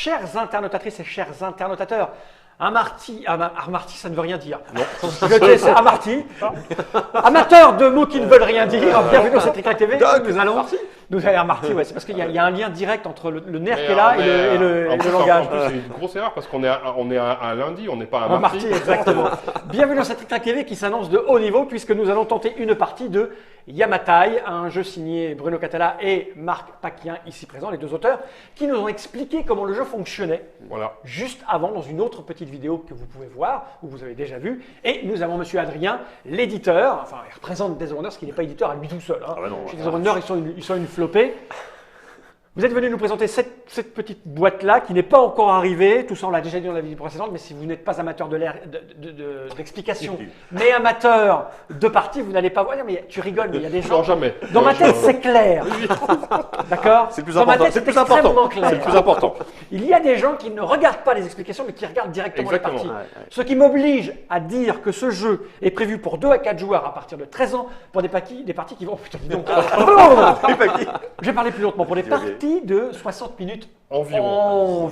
Chères internautatrices et chers internautateurs, Amarty, ça ne veut rien dire. Non. C'est Amarty. Amateurs de mots qui ne veulent rien dire, bienvenue sur Trick TV. Nous allons Amarty, ouais, c'est parce qu'il y a un lien direct entre le nerf qui est là et le langage. En plus, c'est une grosse erreur parce qu'on est à lundi, on n'est pas à Amarty. Exactement. Bienvenue sur Trick TV qui s'annonce de haut niveau puisque nous allons tenter une partie de Yamatai, un jeu signé Bruno Catala et Marc Paquien, ici présents, les deux auteurs, qui nous ont expliqué comment le jeu fonctionnait juste avant dans une autre petite vidéo que vous pouvez voir, ou vous avez déjà vu. Et nous avons monsieur Adrien, l'éditeur, enfin il représente Days parce qu'il n'est pas éditeur à lui tout seul. Hein. Chez Days ils sont une flopée. Vous êtes venu nous présenter cette petite boîte-là qui n'est pas encore arrivée. Tout ça, on l'a déjà dit dans la vidéo précédente, mais si vous n'êtes pas amateur d'explication, mais amateur de partie, vous n'allez pas voir. Mais tu rigoles, mais il y a des gens. Jamais. Dans ma tête, c'est clair. D'accord. C'est plus important. C'est extrêmement clair. C'est le plus important. Il y a des gens qui ne regardent pas les explications, mais qui regardent directement les parties. Ce qui m'oblige à dire que ce jeu est prévu pour 2 à 4 joueurs à partir de 13 ans pour des parties qui vont. Putain, dis donc. Je vais parler plus lentement pour des parties de 60 minutes environ.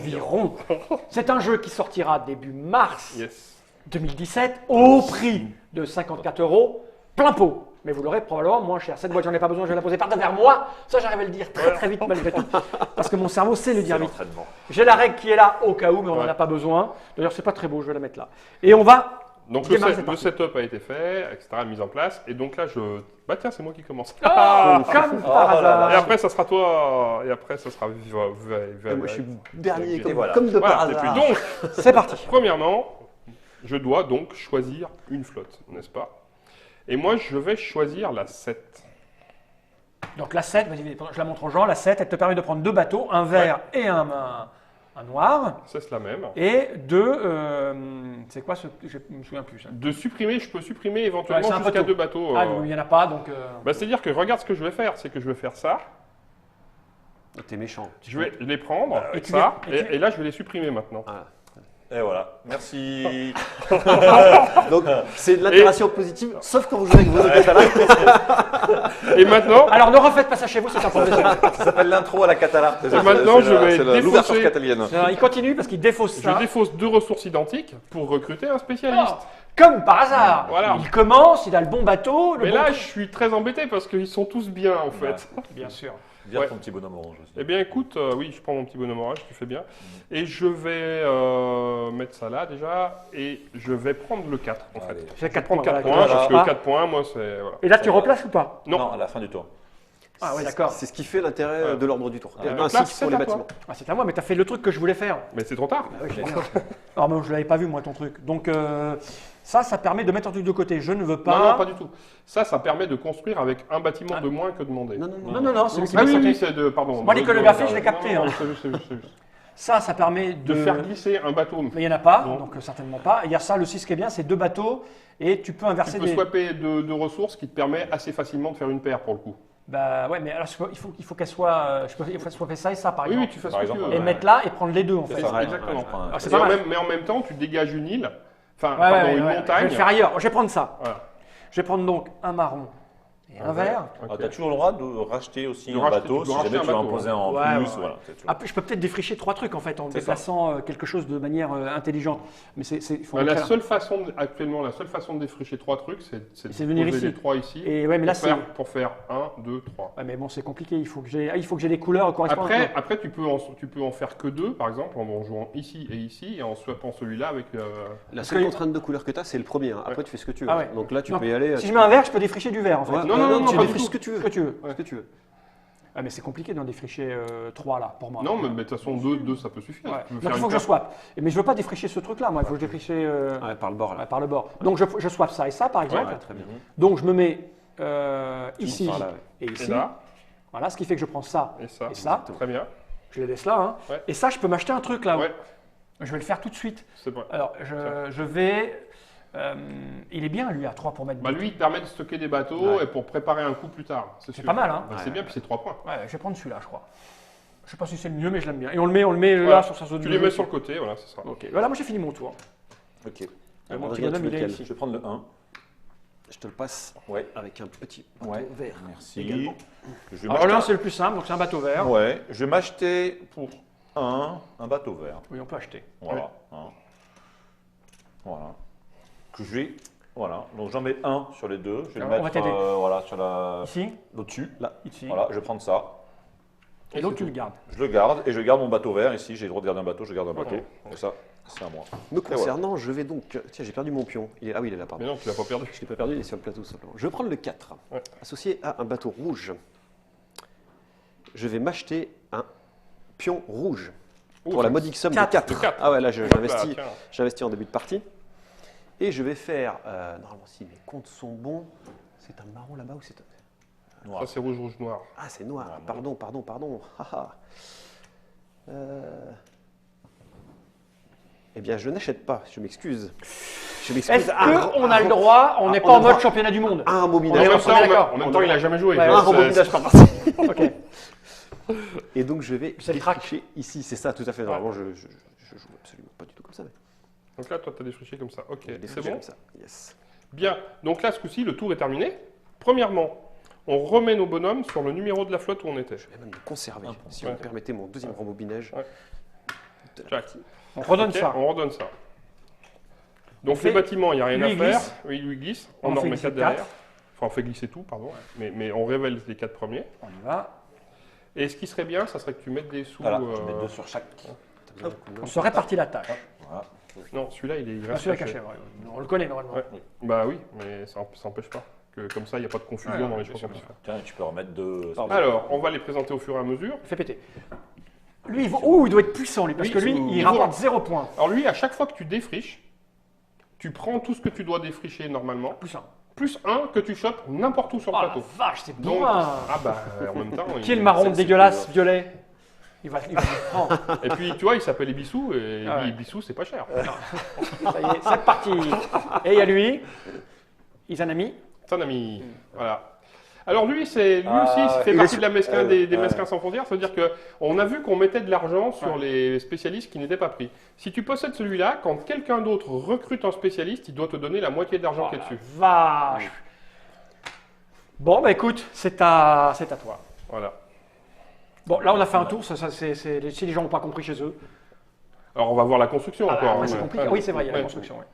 C'est un jeu qui sortira début mars 2017 au prix de 54 €, plein pot. Mais vous l'aurez probablement moins cher. Cette boîte, j'en ai pas besoin, je vais la poser par derrière moi. Ça, j'arrive à le dire très vite malgré tout. Parce que mon cerveau sait le dire vite. J'ai la règle qui est là au cas où, mais on n'en a pas besoin. D'ailleurs, c'est pas très beau, je vais la mettre là. Et on va. Donc le setup a été fait, etc., mise en place. Et donc là, bah tiens, c'est moi qui commence. Comme par hasard. Et après, ça sera toi. Et après, ça sera. Moi, je suis dernier comme de par hasard. Donc, c'est parti. Premièrement, je dois donc choisir une flotte, n'est-ce pas? Et moi, je vais choisir la 7. Donc la 7, je la montre aux gens. La 7, elle te permet de prendre 2 bateaux, un vert et un noir. C'est la même. Et c'est quoi ce. Je me souviens plus. De supprimer, je peux supprimer éventuellement jusqu'à 2 bateaux. Ah, il n'y en a pas, donc. Bah, c'est-à-dire que regarde ce que je vais faire. C'est que je vais faire ça. T'es méchant. Je vais les prendre, ça, et là, je vais les supprimer maintenant. Et voilà, merci. Donc, c'est de l'interaction positive, sauf quand vous jouez avec vos Catala. Et maintenant. Alors, ne refaites pas ça chez vous, c'est un professionnel. Ça s'appelle l'intro à la Catala. Et maintenant, je vais défausser. L'ouverture catalienne. Il continue parce qu'il défausse ça. Je défausse 2 ressources identiques pour recruter un spécialiste. Comme par hasard. Voilà. Il commence, il a le bon bateau. Mais là, je suis très embêté parce qu'ils sont tous bien, en fait. Bien sûr. Viens ton petit bonhomme orange aussi. Eh bien, écoute, oui, je prends mon petit bonhomme orange, tu fais bien. Et je vais mettre ça là déjà. Et je vais prendre le 4, en fait. J'ai 4 points. points. 4 points, parce que 4 points, moi, c'est. Voilà. Et là, tu replaces ou pas? Non, à la fin du tour. Ah ouais, d'accord. C'est ce qui fait l'intérêt de l'ordre du tour. Ainsi que pour les bâtiments. Ah, c'est à moi, mais t'as fait le truc que je voulais faire. Mais c'est trop tard. Ah oui, alors, moi, je l'avais pas vu, moi, ton truc. Donc, ça permet de mettre un truc de côté. Je ne veux pas. Non, pas du tout. Ça permet de construire avec un bâtiment de moins que demandé. Non, c'est Ah oui, c'est de. Pardon. Moi, l'iconographie, je l'ai capté. C'est juste. Ça permet de faire glisser un bateau. Mais il n'y en a pas, donc certainement pas. Il y a ça, le 6 qui est bien, c'est 2 bateaux et tu peux inverser Tu peux swapper de ressources qui te permet assez facilement de faire une paire pour le coup. Bah ouais, mais alors il faut qu'elle soit. Il faut swapper ça et ça par exemple. Oui, tu fais ce que tu veux. Et mettre là et prendre les deux en fait. Exactement. C'est pas mal. Mais en même temps, tu dégages une île, une montagne. Je vais le faire ailleurs. Je vais prendre ça. Voilà. Je vais prendre donc un marron et un vert. Okay. Tu as toujours le droit de racheter aussi un bateau si jamais tu veux en poser en plus. Voilà, je peux peut-être défricher 3 trucs en fait en déplaçant quelque chose de manière intelligente. Mais actuellement, la seule façon de défricher 3 trucs, c'est de venir poser ici. les 3 ici. Et ouais, mais là, pour faire 1, 2, 3. Ouais, mais bon, c'est compliqué. Il faut que j'ai les couleurs correspondantes. Après, tu peux en faire que 2, par exemple, en jouant ici et ici, et en swappant celui-là avec. La seule contrainte de couleur que tu as, c'est le premier. Après, tu fais ce que tu veux. Donc là, tu peux y aller. Si je mets un vert, je peux défricher du vert en fait. Non, tu défriches ce que tu veux. Ce que tu veux. Ah, mais c'est compliqué d'en défricher 3 là pour moi. Non, mais de toute façon, 2 ça peut suffire. Ouais. Donc il faut que je swap. Mais je veux pas défricher ce truc là, moi. Il faut que je défricher par le bord. Par le bord. Donc je swap ça et ça par exemple. Très bien. Donc je me mets ici et ici. Et là. Voilà, ce qui fait que je prends ça et ça. Très bien. Je les laisse là. Hein. Ouais. Et ça, je peux m'acheter un truc là. Ouais. Je vais le faire tout de suite. C'est bon. Alors je vais. Il est bien lui à 3 pour mettre. Lui, il te permet de stocker des bateaux et pour préparer un coup plus tard. C'est pas mal, hein. C'est bien, puis c'est 3 points. Ouais, je vais prendre celui-là, je crois. Je sais pas si c'est le mieux, mais je l'aime bien. Et on le met là sur sa zone. Tu les mets sur le côté, voilà, c'est ça. Ok. Voilà, moi j'ai fini mon tour. Ok. Mon petit bonhomme, il est ici. Je vais prendre le 1. Je te le passe avec un petit bateau vert. Merci. Également. Alors là, c'est le plus simple, donc c'est un bateau vert. Ouais. Je vais m'acheter pour un bateau vert. Oui, on peut acheter. Voilà. Voilà. Que je vais. Voilà. Donc j'en mets un sur les deux. Je vais Alors, le on va mettre t'aider. voilà, sur la. Ici, Au-dessus. Là. ici. Voilà, je vais prendre ça. Et l'autre, tu le gardes. Je le garde et je garde mon bateau vert. Ici, j'ai le droit de garder un bateau, je garde un bateau. Ok. Et ça, c'est à moi. Me concernant, je vais donc. Tiens, j'ai perdu mon pion. Ah oui, il est là, pardon. Mais non, tu l'as pas perdu. Je ne l'ai pas perdu, il est sur le plateau simplement. Je vais prendre le 4, Ouais. associé à un bateau rouge. Je vais m'acheter un pion rouge Oh, pour la c'est- modique somme de 4. 4. De 4. Ah ouais, là, Hop là, tiens. j'investis en début de partie. Et je vais faire. Normalement, si mes comptes sont bons, c'est un marron là-bas ou c'est un. Noir. Ça, c'est rouge, rouge, noir. Ah, c'est noir. Pardon. Haha. Eh bien, je n'achète pas. Je m'excuse. Est-ce qu'on a le droit, on n'est pas en mode championnat du monde? Un En rembobinage. même on est d'accord. temps, il a jamais joué. Ouais, Donc, Un ouais, rembobinage par partie. Ok. Et donc, je vais C'est le crack. défricher ici. C'est ça, tout à fait. Normalement, je joue absolument pas du tout comme ça. Mais Donc là, toi, tu as défriché comme ça. Ok, je vais c'est défricher bon. comme ça. Yes. Bien. Donc là, ce coup-ci, le tour est terminé. Premièrement, on remet nos bonhommes sur le numéro de la flotte où on était. Je vais même le conserver. Si Ouais. vous me permettez mon deuxième rembobinage. Ouais. de la Jack. partie. On redonne Ok, ça. On redonne ça. Donc fait- les bâtiments, il n'y a rien lui, à il faire. glisse. Oui, lui il glisse. On On en en fait remet glisser 4 derrière. quatre. Enfin, on fait glisser tout, pardon. Mais on révèle les 4 premiers. On y va. Et ce qui serait bien, ça serait que tu mettes des sous. Voilà, je mets deux sur chaque. T'as besoin d'un coup de main On se répartit la tâche. Voilà. Non, celui-là, il Ah, reste celui-là caché. caché, ouais. On le connaît normalement. Ouais. Bah oui, mais ça n'empêche pas. Que, comme ça, il n'y a pas de confusion Ouais, dans les bien choses sûr, qu'on peut bien faire. Tiens, tu peux remettre deux. Alors, on va les présenter au fur et à mesure. Fais péter. Lui, il doit être puissant, lui, parce Oui, que lui, il il vaut- rapporte 0 points. Alors lui, à chaque fois que tu défriches, tu prends tout ce que tu dois défricher normalement, Puissant. plus un que tu chopes n'importe où sur le Oh la plateau. vache, c'est Donc, bon. ah bah, en même temps... Qui est le marron dégueulasse, violet? Il va le prendre. Et puis, tu vois, il s'appelle Ibissou, et Ah ouais. Ibissou, c'est pas cher. Ça y est, c'est parti. Et il y a lui, Izanami. C'est un ami. Voilà. Alors lui, aussi, il Ah, fait il partie est de la mesquin des ouais. mesquins sans frontières. C'est-à-dire qu'on a vu qu'on mettait de l'argent sur les spécialistes qui n'étaient pas pris. Si tu possèdes celui-là, quand quelqu'un d'autre recrute un spécialiste, il doit te donner la moitié de l'argent qui est dessus. Vache. Bon, bah écoute, c'est à toi. Voilà. Bon, là, on a fait un tour. Si les gens n'ont pas compris chez eux. Alors on va voir la construction Ah, encore. ouais, hein, c'est mais- compliqué. Oui, c'est vrai, il y a la Ouais. construction. Ouais.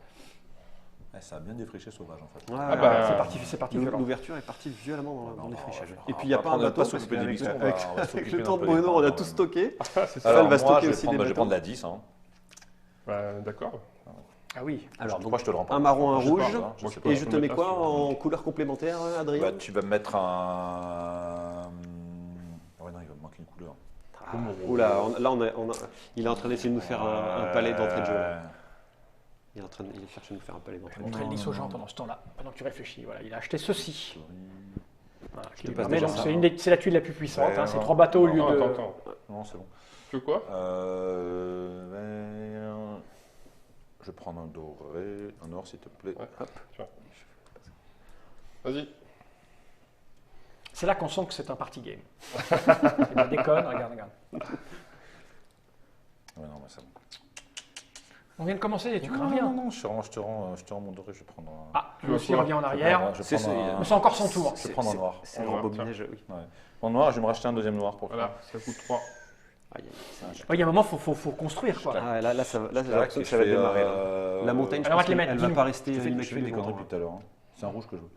Ça a bien défriché sauvage en fait. Ouais, Ah bah, C'est parti violent. L'ouverture est partie violemment dans le défrichage. on va Et puis il n'y a pas pas un prendre- bateau pas parce s'occuper des qu'avec bisons, on va avec s'occuper le d'un temps de peu des Bruno, parts, on a quand tout même. stocké. Ah, c'est ça. Alors va moi, stocker je vais aussi prendre, des je vais bateaux. prendre la 10. Hein. Bah, D'accord. Ah oui. Alors, Moi, je te le rends pas. un marron, un Je sais rouge. pas, hein, je sais pas. Et je peux te mets mettre quoi là sur- en couleur complémentaire, Adrien Bah, tu vas me mettre un. Ouais, non, il va me manquer une couleur. Oula, il est en train d'essayer de nous faire un palais d'entrée de jeu. là. Il cherche à nous faire un palais d'entrée de jeu. Montrer le 10 aux gens pendant ce temps-là, pendant que tu réfléchis. Voilà, il a acheté ceci. Voilà, qui lui passe permet, déjà donc ça, c'est la tuile la plus puissante. Ouais, hein, c'est non. 3 bateaux au lieu Non, de. attends. Non, c'est bon. Tu veux quoi Je vais prendre un doré, un or s'il te plaît. Ouais. Hop. Vas-y. C'est là qu'on sent que c'est un party game. Il la déconne, regarde. Ouais, non, mais c'est bon. On vient de commencer et tu crains Non, rien. non, je te rends mon doré, je vais prendre un. Ah, Tu lui veux aussi quoi revient en arrière. Je vais C'est- prendre un. Mais c'est encore son tour. Je vais prendre un noir. C'est le Ouais, rembobinage, oui. Ouais. En noir, je vais me racheter un deuxième noir pour Voilà, ça coûte 3. Aïe, aïe, Ouais, il y a un moment, faut construire. Quoi. Ah, là, j'ai Là, l'impression que ça va démarrer. là. La montagne, je Alors, on va pense te les mettre, qu'elle va dis-nous. pas rester Je fais des immaculée conneries longtemps. depuis tout à l'heure. Hein. C'est un rouge que je veux.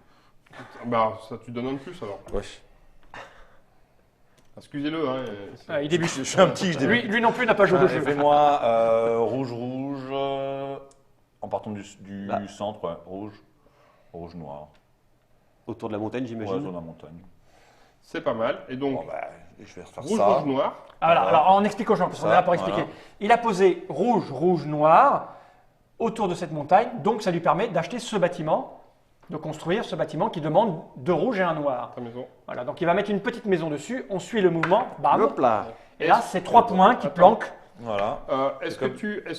Bah, ça, tu donnes un de plus alors. Wesh. Excusez-le, hein. Ah, il débute. Je suis un petit, je débute. Lui non plus n'a pas joué de jeu. Fais-moi rouge, en partant du Là. centre, ouais. Rouge, noir. Autour de la montagne, Ouais, j'imagine. zone la montagne. C'est pas mal. Et donc, Bon, bah, je vais refaire rouge, ça. rouge, noir. Ah, voilà, alors on explique aux gens, parce qu'on est là pour expliquer. Voilà. Il a posé rouge, noir autour de cette montagne, donc ça lui permet d'acheter ce bâtiment, de construire ce bâtiment qui demande 2 rouges et un noir. Ta maison. Voilà, donc il va mettre une petite maison dessus, on suit le mouvement, bam, Hop là. et là c'est 3 points qui planquent. Voilà. Est-ce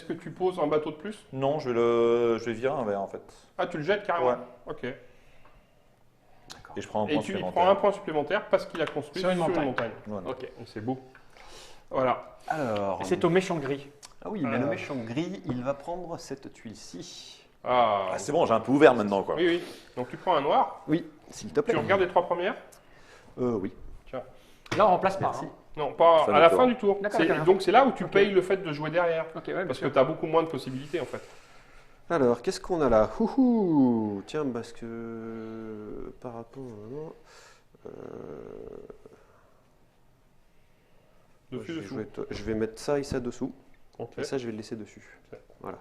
que tu poses un bateau de plus? Non, je vais virer un vert en fait. Ah, tu le jettes carrément? Ouais. Ok. Et je prends un Et point tu lui supplémentaire. prends un point supplémentaire parce qu'il a construit Sur une montagne. Voilà. Ok, c'est beau. Voilà. Alors, Et c'est au méchant gris. ah oui, mais le méchant gris, il va prendre cette tuile-ci. Ah, Ah, c'est bon, j'ai un peu ouvert maintenant quoi. oui, oui. Donc tu prends un noir, Oui, s'il te plaît. tu regardes les 3 premières. Oui. Tiens. Là on remplace pas. Merci. hein. Non, pas Fin à du la tour. fin du tour. D'accord, d'accord. Donc c'est là où tu Ok. payes le fait de jouer derrière. Ok, ouais, bien Parce que sûr. tu as beaucoup moins de possibilités en fait. Alors, qu'est-ce qu'on a là? Houhou. Tiens, parce que par rapport Dessous. je vais mettre ça et ça dessous. Ok. Et ça, je vais le laisser dessus. Ok. Voilà.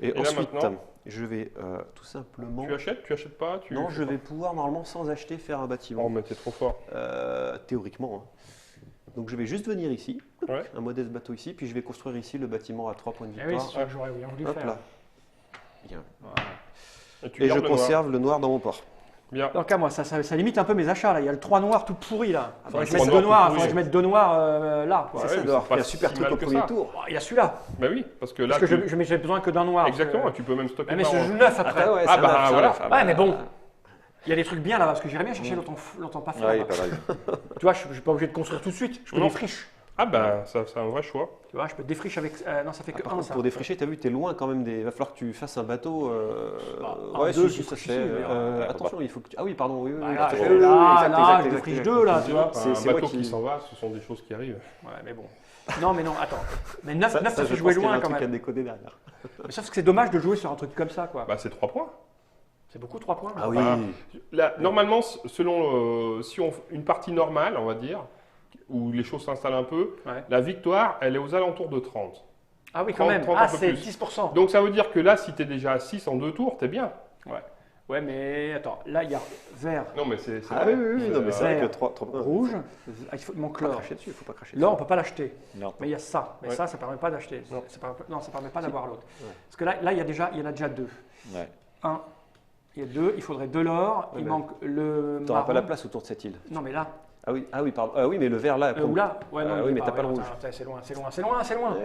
Et là, ensuite, maintenant je vais tout simplement. Tu achètes pas Non, je vais pouvoir normalement sans acheter faire un Oh, bâtiment. mais t'es trop fort. Théoriquement. Hein. Donc je vais juste venir ici, Ouais. un modeste bateau ici, puis je vais construire ici le bâtiment à 3 points de Eh oui, victoire. c'est ce que j'aurais bien voulu Hop faire. là. Bien. Tu Et gardes je le noir. conserve le noir dans mon port. Bien. Donc à moi, ça limite un peu mes achats là. Il y a le 3 noir tout pourri là. Faudrait que je le mette 3 deux noirs noirs, tout faudrait que je pourri. mette deux noirs là. quoi. Ouais, C'est ça, mais d'avoir c'est fait pas un super si truc mal au que premier ça. tour. Bon, il y a celui-là. Bah oui, parce que là, Parce que j'ai besoin que d'un noir. Exactement, parce tu peux même stocker que... Mais par je an. joue neuf après. ouais, Ah ça bah, va, ça voilà. va, ça Ouais, va. mais bon. Il y a des trucs bien là-bas parce que j'irais bien chercher l'autant pas faire. Ouais, il est là-bas. pas mal. Tu vois, je suis pas obligé de construire tout de suite. Je peux Non. défricher. Ah bah, ça c'est un vrai choix. Tu vois, je peux défricher avec. Non, ça fait que Par un contre, ça. pour défricher, t'as vu, t'es loin quand même des. Va falloir que tu fasses un bateau. un, Ouais, deux, si, qui ça se friche fait. ici, mais, Attention, il faut que tu. Ah oui, pardon, oui, oui. Ah, oui, là, oui, je- oui, là, exact, là, exact, je exact, défriche exact. deux là, tu vois. Un c'est moi bateau qui- qui s'en va, ce sont des choses qui arrivent. Ouais, mais bon. Non, mais non, attends. Mais 9, Ça, 9 ça je fait pense jouer qu'il y a loin un quand truc à même. décoder derrière. Mais sauf que c'est dommage de jouer sur un truc comme ça, quoi. Bah c'est 3 points. C'est beaucoup 3 points. Ah oui. Ah. Là, normalement, selon si on une partie normale, on va dire, où les choses s'installent un peu, Ouais. la victoire, elle est aux alentours de 30. Ah oui, quand 30, même. 30, Ah, un peu c'est plus. 10%. Donc ça veut dire que là, si tu es déjà à 6 en 2 tours, t'es bien. Ouais, mais attends. Là, il y a vert, Non, mais c'est Ah vrai. oui, oui, oui, non, mais c'est vrai que vert, 3 rouge. Ah, il manque Faut pas l'or. cracher dessus, faut pas cracher L'or, on dessus. peut pas l'acheter. Non. Mais il y a ça. Mais Ouais. ça permet pas d'acheter. Non. Non, ça permet pas d'avoir l'autre. Ouais. Parce que là, il y en a déjà deux. Ouais. Un, il y a deux. Il faudrait de l'or. Ouais, Il mais manque le T'auras marron. pas la place autour de cette île. Non, mais là. Ah oui, pardon. Ah oui, mais le vert là. Ou là. Ouais, non, Ah il oui, est mais pas. t'as pas le Ouais, rouge. attends, c'est loin, c'est loin, c'est loin, c'est loin.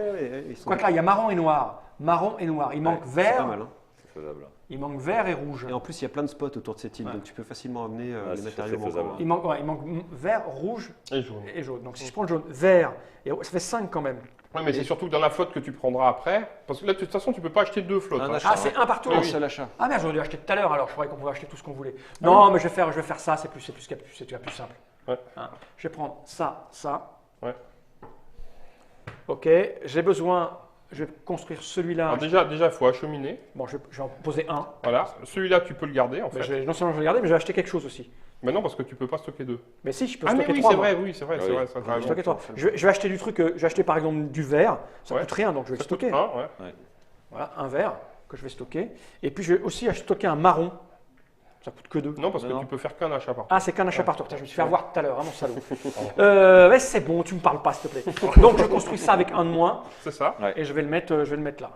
Ils sont- Quoique là, il y a marron et noir. Marron et noir. Il manque Ouais, c'est pas vert. mal, hein. C'est faisable. Il manque vert et rouge. Et en plus, il y a plein de spots autour de cette île, Ouais. donc tu peux facilement amener Ouais, les c'est matériaux faisable. manquants. Il manque vert, rouge Et jaune. et jaune. Donc si je prends le jaune, vert, et ça fait 5 quand même. Ouais, mais c'est surtout que dans la flotte que tu prendras après, parce que là, de toute façon, tu peux pas acheter 2 flottes. Un hein. achat. Ah, c'est un partout. Un seul achat. Ah merde, j'aurais dû acheter tout à l'heure alors. Je croyais qu'on pouvait acheter tout ce qu'on voulait. Non, mais je vais faire ça. C'est plus simple. Ouais. Hein. Je vais prendre ça. Ouais. Ok. J'ai besoin. Je vais construire celui-là. Alors déjà, il faut acheminer. Bon, je vais en poser un. Voilà. Celui-là, tu peux le garder, en Mais fait. non seulement je vais regarder, mais je vais acheter quelque chose aussi. Mais non, parce que tu peux pas stocker 2. Mais si, je peux Ah, mais stocker oui, 3. c'est vrai, oui, c'est vrai, Ah c'est oui. vrai. Ça, t'as Je vais raison. stocker 3. Je vais acheter du truc. Je vais acheter par exemple du verre. Ça Ouais. coûte rien, donc je vais le Ça coûte stocker. 1, ouais. Voilà, un verre que je vais stocker. Et puis je vais aussi stocker un marron. Ça coûte que 2. Non, parce que Non. tu peux faire qu'un achat par Ah, c'est qu'un achat par tour. Putain, je me suis fait avoir tout à l'heure, hein, mon salaud. Ouais, c'est bon, tu me parles pas, s'il te plaît. Donc je construis ça avec un de moins C'est ça. et je vais le mettre là.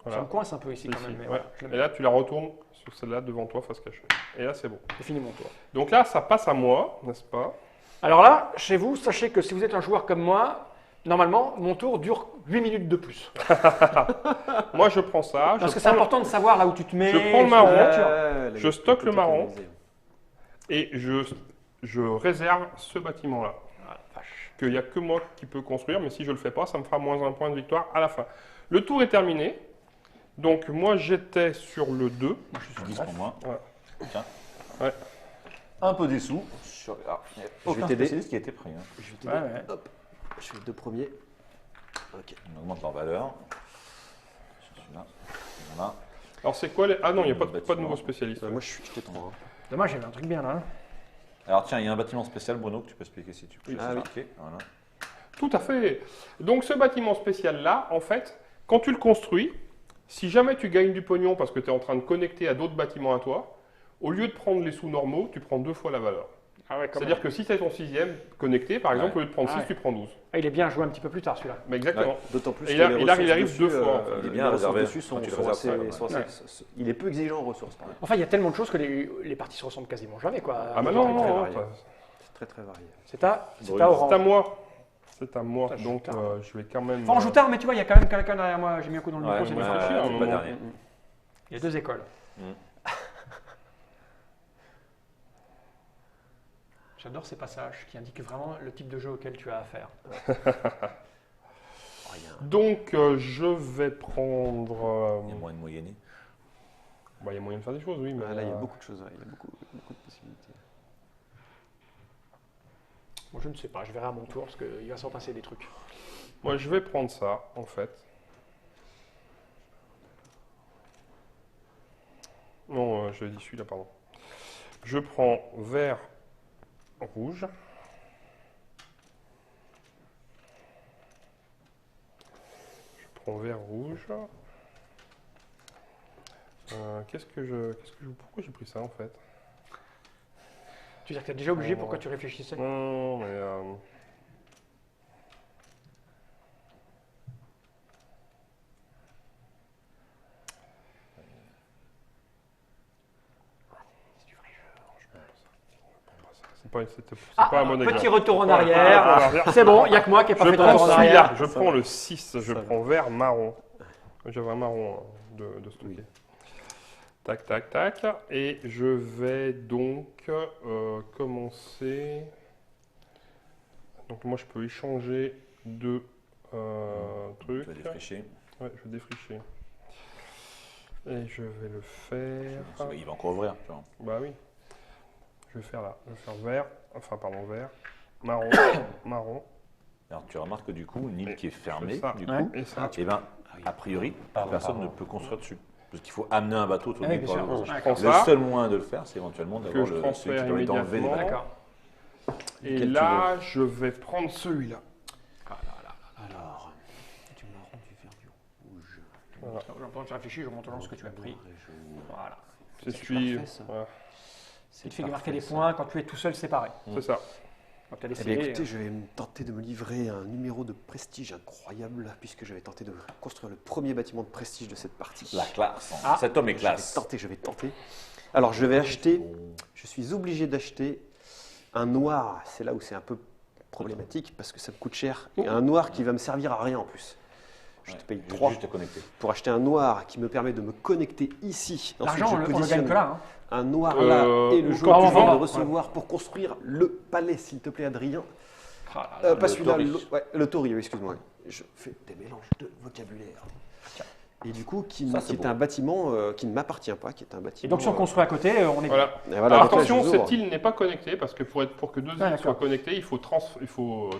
Ça Voilà. me coince un peu ici quand Ici, même. Mais ouais. voilà, je le Et mets. là, tu la retournes sur celle-là devant toi, face cachée. Et là, c'est bon. J'ai fini mon tour. Donc là, ça passe à moi, n'est-ce pas? Alors là, chez vous, sachez que si vous êtes un joueur comme moi, normalement, mon tour dure 8 minutes de plus. Moi, je prends ça. Parce je que c'est prends le- important de savoir là où tu te mets. Je prends le sur la marron. nature. Je stocke le marron. Et je réserve ce bâtiment-là. Ah, la vache. Qu'il n'y a que moi qui peux construire, mais si je le fais pas, ça me fera moins un point de victoire à la fin. Le tour est terminé. Donc moi, j'étais sur le 2. Moi, je suis sur 10 le pour moi. Ouais. Tiens. Ouais. Un peu des sous. Ah, il y a Je vais aucun t'aider. spécialiste qui a été pris. Hein. Je vais t'aider. Ouais, ouais. Hop, je fais les deux premiers. Ok. On augmente leur valeur. Celui-là. Voilà. Alors c'est quoi les... Ah non, il n'y a pas de Bâtiment. nouveau spécialiste. Moi, j'étais 3. Hein. Dommage, j'avais un truc bien là. hein. Alors tiens, il y a un bâtiment spécial, Bruno, que tu peux expliquer si tu peux. Ah oui. Ok, voilà. Tout à fait. Donc ce bâtiment spécial-là, en fait, quand tu le construis, si jamais tu gagnes du pognon parce que tu es en train de connecter à d'autres bâtiments à toi, au lieu de prendre les sous normaux, tu prends 2 fois la valeur. Ah ouais, C'est-à-dire que si c'est ton 6e connecté, par exemple, Ouais. au lieu de prendre 6, Ah ouais. tu prends 12. Il est bien joué un petit peu plus tard celui-là. Mais exactement. D'autant plus Et que là, les il arrive ressources deux dessus, fois, en fait. Il est bien les ressources réservé. dessus sont, Quand tu le sont réserves, assez, ça va, sont ouais. assez- Il est peu exigeant en ressources, par exemple. Enfin, il y a tellement de choses que les parties se ressemblent quasiment jamais quoi. Ah bah C'est non, très, très non, varié. non. C'est très très varié. C'est à Brut. C'est orange. à moi. C'est à moi. Ça, je Donc joue tard. je vais quand même... Enfin, on joue tard, mais tu vois, il y a quand même quelqu'un derrière moi. J'ai mis un coup dans le Ouais, micro, c'est ouais, une ouais. fois. à un t'es moment. pas dernier. Il y a 2 écoles. Mm. J'adore ces passages qui indiquent vraiment le type de jeu auquel tu as affaire. Donc je vais prendre... Il y a moyen de moyenner. Bah, il y a moyen de faire des choses, oui. Mais, Ah, là, il y a beaucoup de choses, ouais, il y a beaucoup de possibilités. Moi, je ne sais pas, je verrai à mon tour parce qu'il va s'en passer des trucs. Moi, je vais prendre ça, en fait. Non, je dis celui-là, pardon. Je prends vert, rouge. Je prends vert, rouge. Pourquoi j'ai pris ça, en fait? Tu veux dire que tu es déjà obligé, pourquoi tu réfléchissais? Non, mais... C'est pas un bon exemple. Petit retour en arrière. C'est bon, il n'y a que moi qui n'ai pas fait de retour en arrière. Je prends le 6, je prends vert marron. J'avais un marron de stocker. Tac, tac, tac. Et je vais donc commencer. Donc moi je peux échanger deux trucs. Tu vas défricher. Ouais, je vais défricher. Et je vais le faire. Il va encore ouvrir. Tu vois. Bah oui. Je vais faire là. Je vais faire vert. Enfin, pardon, vert. Marron. Marron. Alors tu remarques que du coup, une île qui est fermée, ça. du Ouais. coup, Et ça. eh ben, a priori, personne ne peut construire dessus. Parce qu'il faut amener un bateau tout Ah oui, bien sûr. Je prends Le ça. seul moyen de le faire, c'est éventuellement d'avoir je celui transfère qui doit être enlevé des immédiatement. bateaux. D'accord. Et Lequel tu là, je vais prendre celui-là. Alors, du marron, du vert, du rouge. Voilà. Pendant que je réfléchis, je remonte ce que tu as pris. Voilà. C'est C'est celui. parfait, ça. Voilà. Il te fait marquer des points quand tu es tout seul séparé. C'est ça. Donc, tu as Eh décidé. bien, écoutez, je vais me tenter de me livrer un numéro de prestige incroyable, puisque je vais tenter de construire le premier bâtiment de prestige de cette partie. La classe. Ah. Cet homme est Je classe. vais tenter. Alors, je vais acheter, je suis obligé d'acheter un noir. C'est là où c'est un peu problématique, parce que ça me coûte cher. Et un noir qui va me servir à rien en plus. Je te paye 3 Juste à connecter. pour acheter un noir qui me permet de me connecter ici. Ensuite, L'argent, je on le gagne positionne que là. Hein. un noir là et le ou jaune quand que tu je viens vends. de recevoir pour construire le palais, s'il te plaît, Adrien. Ah Pas le celui-là, Tori. le Tori, oui, excuse-moi. Je fais des mélanges de vocabulaire. Et du coup, qui Ça, c'est est beau. un bâtiment qui ne m'appartient pas, qui est un bâtiment. Et donc, si on construit à côté, on est. Voilà. Et voilà, Alors donc là, attention, je vous ouvre. cette île n'est pas connectée parce que pour que deux îles d'accord. soient connectées, il faut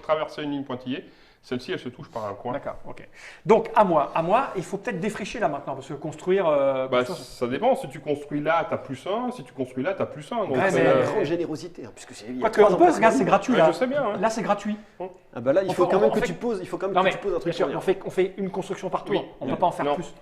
traverser une ligne pointillée. Celle-ci, elle se touche par un coin. D'accord, ok. Donc, à moi, il faut peut-être défricher là maintenant, parce que construire. Bah, construire- ça dépend. Si tu construis là, tu as +1. Si tu construis là, tu as +1. Donc, Ouais, C'est mais- une grande générosité, hein, puisque c'est. il y a Quoique, 3 on peut, emplacements regarde, c'est libres. gratuit ouais, là. je sais bien. Hein. Là, c'est gratuit. Ah bah là, il On faut fait- quand même on que fait- tu poses, il faut quand même Non, que mais tu poses un truc bien sûr, sur rien. on fait une construction par tour. Oui. On ne peut pas en faire Non. plus.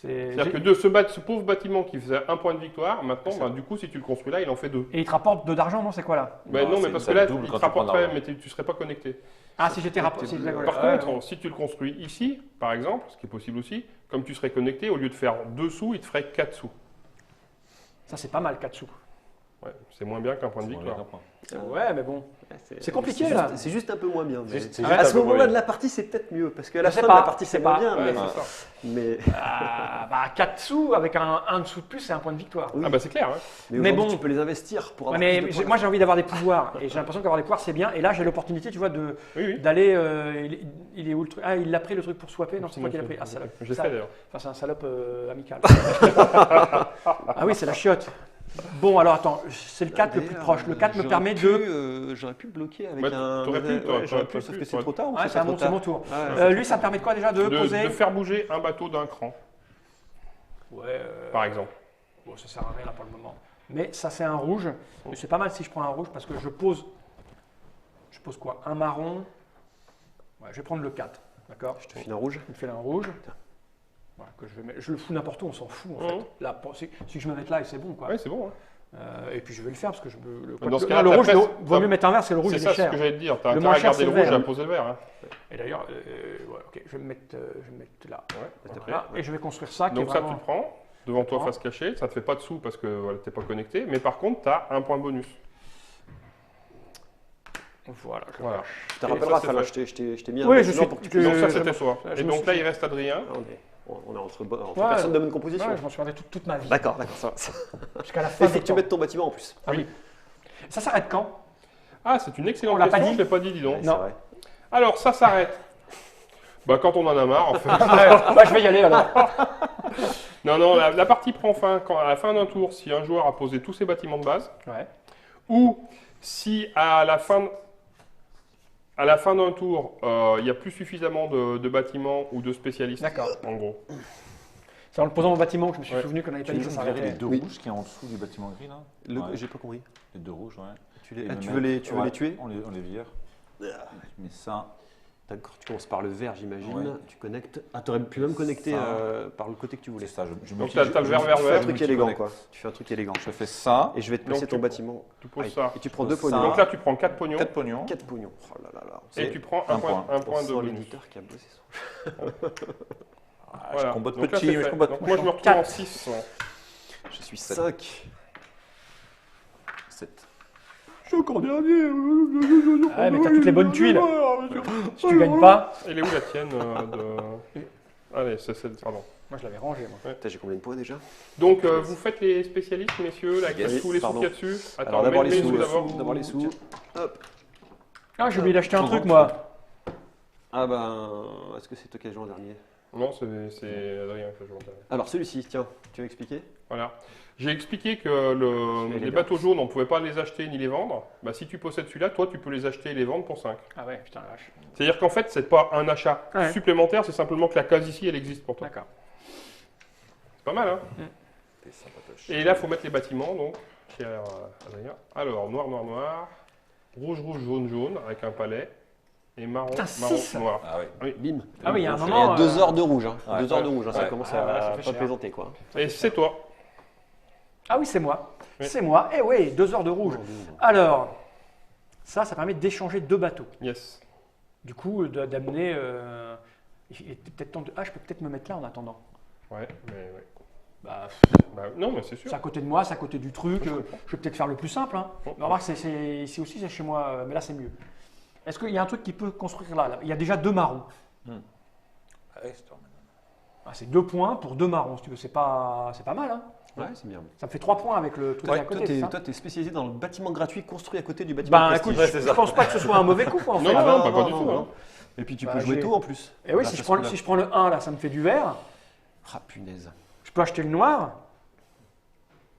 C'est-à-dire que de ce pauvre bâtiment qui faisait un point de victoire, maintenant, bah, du coup, si tu le construis là, il en fait 2. Et il te rapporte 2 d'argent, non? C'est quoi là? Ben Non, non, mais c'est- parce ça que là, double il quand te tu prends de rapporterait, l'argent. mais tu ne serais pas connecté. Ah, si j'étais rapporté. Par contre, si tu le construis ici, par exemple, ce qui est possible aussi, comme tu serais connecté, au lieu de faire 2 sous, il te ferait 4 sous. ça c'est pas mal, 4 sous. Ouais, c'est moins bien qu'un point de victoire. Ouais, mais bon. Ouais, C'est compliqué, juste- là. C'est juste un peu moins bien. mais- C'est Ah, À juste ce un peu moment-là moyen. de la partie, c'est peut-être mieux, parce qu'à la Je sais fin de la pas, partie, je c'est sais moins pas. bien. Ouais, mais- c'est ça. Mais, Bah, 4 sous avec un dessous de plus, c'est un point de victoire. oui. Ah bah c'est clair. Hein. mais Mais aujourd'hui, bon. tu peux les investir pour Ouais, avoir mais plus de points. moi j'ai envie d'avoir des pouvoirs et j'ai l'impression qu'avoir des pouvoirs c'est bien. Et là j'ai l'opportunité, tu vois, Oui, oui. d'aller. Il est où le truc? Ah, il l'a pris le truc pour swapper? Non, c'est toi qui l'as pris. Ah, salope. J'ai Ça- fait d'ailleurs. Enfin, c'est un salope amical. Ah oui, c'est la chiotte. Bon, alors attends, c'est le 4 le plus D'ailleurs, proche. Le 4 me j'aurais permet pu, de. J'aurais pu bloquer avec Ouais, un. t'aurais pu, toi, j'aurais t'aurais pu, pu, sauf que c'est toi. trop tard. ou Ouais, c'est c'est pas mon, trop c'est mon tard tour. Ouais, Lui, ça me permet de quoi déjà? De De poser. faire bouger un bateau d'un cran, Ouais, par exemple. bon, ça sert à rien là pour le moment. Mais ça, c'est un rouge. Mais c'est pas mal si je prends un rouge parce que je pose. Je pose quoi? Un marron. Ouais, je vais prendre le 4. D'accord? Je te file un rouge. Je me fais un rouge. Voilà, que je, vais mettre- je le fous n'importe où, on s'en fout en Mhm. fait. Là, si je me mets là et c'est bon quoi. Ouais, c'est bon. Hein. Et puis je vais le faire parce que je me. Dans ce le, cas-là, non, le rouge, t'as vaut presque- mieux mettre un vert, c'est le rouge C'est il ça est ce cher. que j'allais te dire. T'as Le intérêt moins à cher, garder le c'est le rouge et vert. à poser le vert. Hein. Et d'ailleurs, ouais, ok, je vais me mettre là. Ouais, ok. Voilà, et je vais construire ça. Qui Donc est ça, tu vraiment... le prends devant toi prends. face cachée. Ça te fait pas de sous parce que voilà, t'es pas connecté. Mais par contre, tu as un point bonus. Voilà. Voilà. Tu te Et rappelleras, ça, c'est Fala, fait. je t'ai mis un Oui, je bâtiment suis- pour que tu que- Donc ça, je c'était me- toi. je Et me donc là, suis- il reste Adrien. On est entre Ouais, personnes de bonne composition. Ouais, je m'en souviendrai toute ma vie. D'accord, ça va. Jusqu'à la fin. Il faut des que tu temps. mettes ton bâtiment en plus. Ah oui. Ça s'arrête quand? Ah, c'est une On excellente l'a pas question. dit Je l'ai pas dit, dis donc. Non. C'est vrai. Alors, ça s'arrête. Bah, quand on en a marre, en fait. Bah, je vais y aller alors. Non, la partie prend fin quand, à la fin d'un tour, si un joueur a posé tous ses bâtiments de base, Ouais. Ou si à la fin d'un tour, il n'y a plus suffisamment de bâtiments ou de spécialistes. D'accord. En gros. C'est en le posant au bâtiment que je me suis Ouais. souvenu qu'on avait Tu pas dit veux que ça nous éclairer les s'arrêtait. deux Oui. rouges qui est en dessous du bâtiment gris là Ouais. J'ai pas compris. Les deux rouges, ouais. Tu Et veux le les, mettre- tu veux ouais, les tuer on les vire. Mais ça, D'accord, tu commences par le vert, j'imagine. Ouais. Tu connectes. Ah, t'aurais pu même connecter Ça. par le côté que tu c'est voulais. ça. Je Donc, multi- t'as le je- vert, je- vert, Tu je fais un vert. truc élégant, multi-connecte. quoi. Tu fais un truc élégant. Je fais ça. Et je vais te Donc, placer tu ton prends- bâtiment. Tu poses Aïe. ça. Et tu prends Je deux pose pognons. ça. Donc là, tu prends 4 pognons 4 pognons. 4 pognons. Oh là là là. et tu prends un un point, point. un point de sent bonus. l'éditeur qui a bossé son. Ah, Voilà. Je combatte Donc là, petit, c'est mais je fait. combatte. Donc moi, je me retrouve Quatre. en 6. Je suis Sept. 5. 7. Je suis encore dernier. Ouais, mais t'as toutes les bonnes tuiles. Si tu gagnes pas, Elle est où la tienne Allez, pardon. moi je l'avais rangé. Moi. Putain, j'ai combien de points déjà? Donc, vous faites les spécialistes, messieurs, là, avec Yes, tous les sous pardon. qu'il y a dessus. Alors d'abord les sous. d'abord. D'abord les sous. Hop. Ah, j'ai oublié d'acheter un truc moi. Ah ben, est-ce que c'est toi qui as joué en dernier? Non, c'est Adrien qui a joué en dernier. Alors celui-ci, tiens, tu veux expliquer? Voilà. J'ai expliqué que Il est les bien. bateaux jaunes, on ne pouvait pas les acheter ni les vendre. Bah, si tu possèdes celui-là, toi, tu peux les acheter et les vendre pour 5. Ah ouais, putain la vache. C'est-à-dire qu'en fait, c'est pas un achat Ouais. supplémentaire, c'est simplement que la case ici, elle existe pour toi. D'accord. C'est pas mal, hein Et sympatoche. Et là, il faut mettre les bâtiments, donc, cher Adrien. Alors, noir, noir, noir. Rouge, rouge, jaune, jaune, avec un palais. Et marron, Putain, marron, six. noir. Ah oui. Bim. Ah oui, il y a un Il y Il y moment. a 2 heures de rouge. Hein. Ouais. 2 heures de rouge, hein, ça Ouais. commence Ah ouais, ça à fait pas cher. plaisanter quoi. Et c'est toi. Ah oui, c'est moi. Oui. C'est moi. Eh oui, 2 heures de rouge. Alors, ça permet d'échanger 2 bateaux. Yes. Du coup, d'amener. Il était peut-être temps de. Ah, je peux peut-être me mettre là en attendant. Ouais, mais ouais. Bah, Bah, non, mais c'est sûr. c'est à côté de moi, c'est à côté du truc. Je vais peut-être faire le plus simple. Hein. Oh. Mais remarque, ici aussi, c'est chez moi, mais là, c'est mieux. Est-ce qu'il y a un truc qui peut construire là? Il y a déjà 2 marrons. Ah oui, c'est toi maintenant. Ah, c'est 2 points pour 2 marrons, si tu veux. C'est pas mal. Hein. Ouais, c'est bien. Ça me fait 3 points avec le truc Ouais, à côté. c'est ça toi, t'es spécialisé dans le bâtiment gratuit construit à côté du bâtiment Ben prestige. écoute, je pense pas que ce soit un mauvais coup, quoi, en Non, fait. non, Ah, non, pas du tout, hein. Et puis tu Bah, peux jouer j'ai- tôt en plus. Et oui, Là, si ça je, prends, se si je prends le 1, là, ça me fait du vert. Ah punaise. Je peux acheter le noir.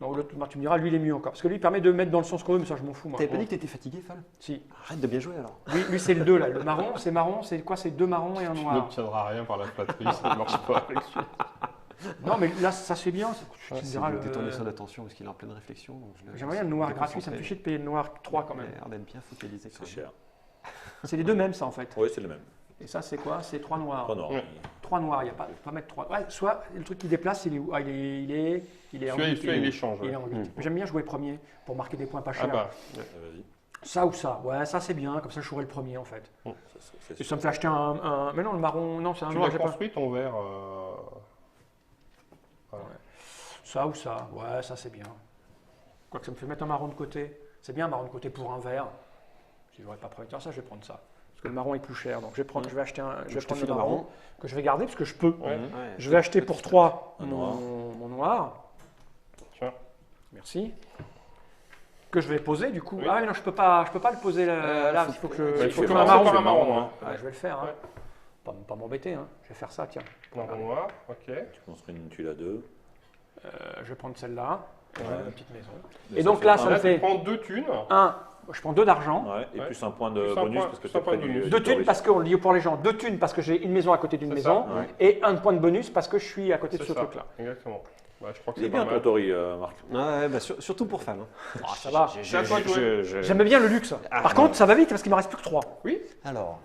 Non, l'autre, tu me diras, lui, il est mieux encore. Parce que lui, il permet de mettre dans le sens qu'on veut, mais ça, je m'en fous, moi. T'avais pas dit que t'étais fatigué, Fall? Si. Arrête de bien jouer alors. Lui, c'est le 2, là. Le marron, c'est quoi? C'est 2 marrons et un Tu noir. n'obtiendras rien par la flatterie, ça ne marche pas avec celui. Non, mais là, ça se fait bien. Tu me C'est diras de le. détourner son attention parce qu'il est en pleine réflexion. donc je le- J'aimerais bien le noir je gratuit, ça me fait chier de payer le noir 3 quand même. Il a l'air d'être bien focalisé. quand C'est même. cher. C'est les deux mêmes, ça, en fait. Oui, c'est le même. Et ça, c'est quoi? C'est 3 noirs. 3 noirs. Ouais. 3 noirs, il n'y a pas. Faut pas mettre 3. Ouais, soit le truc qui déplace, il est où? Ah, il est en Celui-là, il huit. échange. Il est Ouais. en 8. J'aime bien jouer premier pour marquer des points pas Ah chers. bah, Vas-y. Ça ou ça? Ouais, ça c'est bien, comme ça je jouerai le premier en fait. Et ça me fait acheter un. Mais non, le marron, non, c'est un tu noir, l'as j'ai pas. construit ton verre. Voilà. Ça ou ça? Ouais, ça c'est bien. Quoique ça me fait mettre un marron de côté. C'est bien un marron de côté pour un vert. Si j'aurais pas prévu de faire ça, je vais prendre ça. Parce que le marron est plus cher. Donc je vais acheter un. Je vais te prendre file le le marron marron. que je vais garder parce que je peux. Ouais. Ouais. Je vais acheter pour 3 Un noir. mon noir. Tiens. Merci. Que je vais poser du coup. Oui. Ah mais non, je peux pas le poser là. Il faut que Bah, je. il faut que commencer marron. par un marron. Hein. Ouais, je vais le faire. Hein. Ouais. Pas m'embêter. Hein. Je vais faire ça, tiens. Marron noir, ok. Tu construis une tuile à 2. Je vais prendre celle-là. Ouais. Une petite maison. Et donc là, ça me Là, fait tu prends 2 thunes. je prends 2 d'argent. Ouais, et Ouais. plus un point de Plus un bonus point- parce que plus un c'est point près de du. bonus. 2 thunes parce qu'on le dit pour les gens. 2 thunes parce que j'ai une maison à côté d'une C'est maison. ça, ouais. Et un point de bonus parce que je suis à côté de C'est ce ça, truc-là. exactement. Bah, je crois que Il est c'est bien pas ton mal. Tori, Marc. Ouais, bah, surtout pour Fall. hein. Ah, ça va. C'est à toi de jouer. J'aime bien le luxe. Par contre, ça va vite parce qu'il me reste plus que 3. Alors,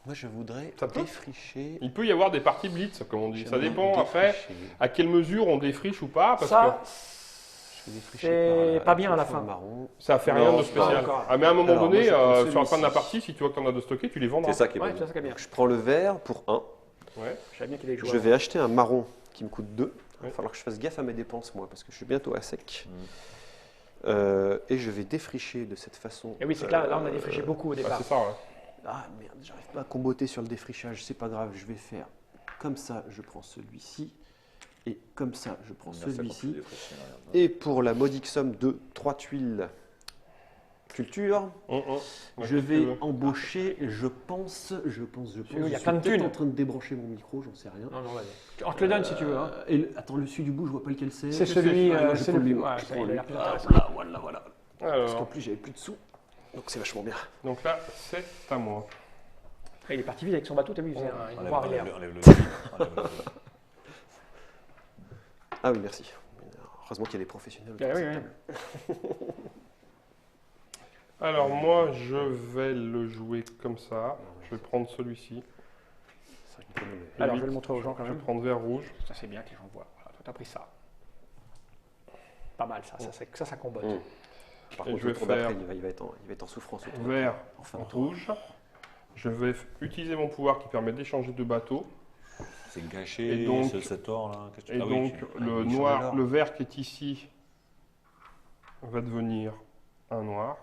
moi je voudrais Ça peut défricher. Il peut y avoir des parties blitz, comme on dit. Ça J'aimerais dépend après défricher. à quelle mesure on défriche ou pas, parce Ça, Je vais défricher c'est par pas bien à la fond fin. marron. que ça fait Non, rien de c'est pas spécial. encore. Ah, mais à un moment Alors, donné, moi, je prends sur la fin de la celui-ci. partie, si tu vois que tu en as de stocké, tu les vendras. C'est ça qui est ouais, bon. c'est ça qui est bien. Je prends le vert pour 1. Ouais. Je savais bien qu'il allait jouer. Je vais acheter un marron qui me coûte 2. Il va Ouais. falloir que je fasse gaffe à mes dépenses, moi, parce que je suis bientôt à sec. Mm. Et je vais défricher de cette façon. Et oui, c'est que là, on a défriché beaucoup au Ah, départ. c'est ça, ouais. Ah merde, j'arrive pas à comboter sur le défrichage, c'est pas grave, je vais faire comme ça, je prends celui-ci. Et comme ça, je prends Là, ça compte celui-ci. les défrichés, regarde. Et pour la modique somme de 3 tuiles culture, je vais embaucher, je pense. Il y a Je plein de suis thunes. peut-être en train de débrancher mon micro, j'en sais rien. Non, non, vas-y. On te le donne si tu veux. Hein. Et attends, le celui du bout, je vois pas lequel c'est. C'est celui. moi, je c'est prends le lui, plus. moi, Ouais, je ça, prends il a lui. l'air plus intéressant. Voilà. Parce qu'en Alors, plus, j'avais plus de sous. Donc c'est vachement bien. donc là, c'est à moi. Ah, il est parti vite avec son bateau, t'as vu, il faisait une Enlève, voie arrière. enlève le enlève le- Ah oui, merci. Heureusement qu'il y a des professionnels. Ah autour de oui, cette oui. table. Alors moi, je vais le jouer comme ça. Je vais prendre celui-ci. C'est vrai que Bruno, Alors, Huit. je vais le montrer aux gens quand Je vais même. prendre vert rouge. Ça, c'est bien que les gens voient. Voilà, toi, t'as pris ça. Pas mal, ça. Ça combotte. Par Et contre, je vais le tour d'après, faire- il va être en souffrance. au tour. Vert, Enfin, tour. rouge. Je vais utiliser mon pouvoir qui permet d'échanger de bateaux. C'est gâché, Et donc- cet or là. Qu'est-ce que tu- Et Ah oui, donc tu- le il change noir, l'or. le vert qui est ici va devenir un noir.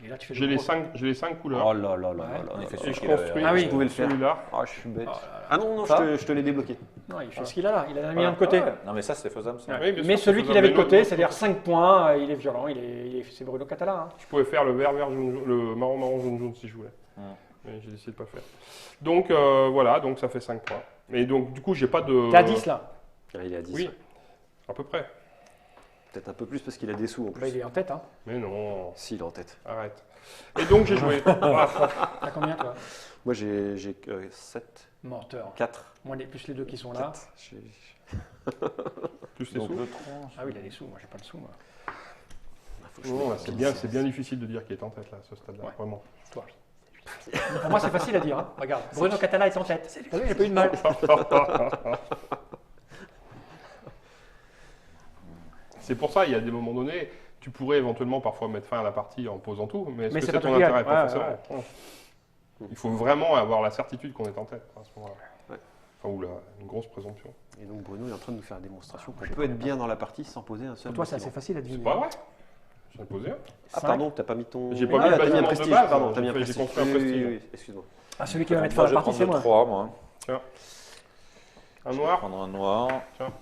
Et là, tu fais J'ai le les gros. 5 couleurs. Oh là là là Ouais. là là Il là fait là. ce Et je qu'il avait. construis Ah oui, vous pouvez le faire. celui-là. Ah, je suis bête. Oh là là. Ah non, non, Ça je te l'ai débloqué. Non, il fait ce qu'il a là. Il a mis Voilà. un de côté. Ah ouais. Non mais ça c'est faisable ça. Oui, bien Mais sûr, celui c'est qu'il avait de faisable. côté, Mais c'est-à-dire 5 points, il est violent, c'est Bruno Catala. Hein. Je pouvais faire le vert, jaune, le marron, marron, jaune, jaune si je voulais. Mais j'ai décidé de pas le faire. Donc voilà, donc ça fait 5 points. Et donc du coup, j'ai pas de. T'es à 10 là. Ah, il est à 10. Oui, à peu près. Peut-être un peu plus parce qu'il a des sous en Bah, plus. il est en tête. Hein. Mais non, Si, il est en tête. arrête. Et donc j'ai joué. Voilà. T'as combien toi? Moi, j'ai 7, Menteur. 4. Moi, plus les deux qui sont là. Plus les Donc sous. le 3. Ah oui, il a des sous. Moi, j'ai pas de sous. Moi. Non, là, c'est bien difficile de dire qui est en tête là, à ce stade-là, Ouais. vraiment. Toi. Pour moi, c'est facile à dire. Hein. Regarde, Bruno Catala est en tête. T'as vu, j'ai pas eu de mal. C'est pour ça, il y a des moments donnés, tu pourrais éventuellement parfois mettre fin à la partie en posant tout, mais est-ce Mais que c'est c'est pas ton ton idéal. intérêt? Pas Ouais, forcément. Il faut vraiment avoir la certitude qu'on est en tête à ce moment-là. Ouais. Enfin, ou une grosse présomption. Et donc, Bruno est en train de nous faire la démonstration qu'on peut être bien dans la partie sans poser un seul. Pour toi, c'est assez bâtiment. facile à C'est deviner. pas vrai. J'en ai posé un. Ah, pardon, t'as pas mis ton. J'ai pas Ah, mis le t'as bâtiment de prestige, base, pardon, t'as mis un j'ai prestige. construit un Oui, prestige. oui, oui, excuse-moi. Ah, celui qui va mettre fin Moi à je la vais partie, c'est prendre le moi. 3 moi. Un Je vais noir. prendre un noir. Tiens.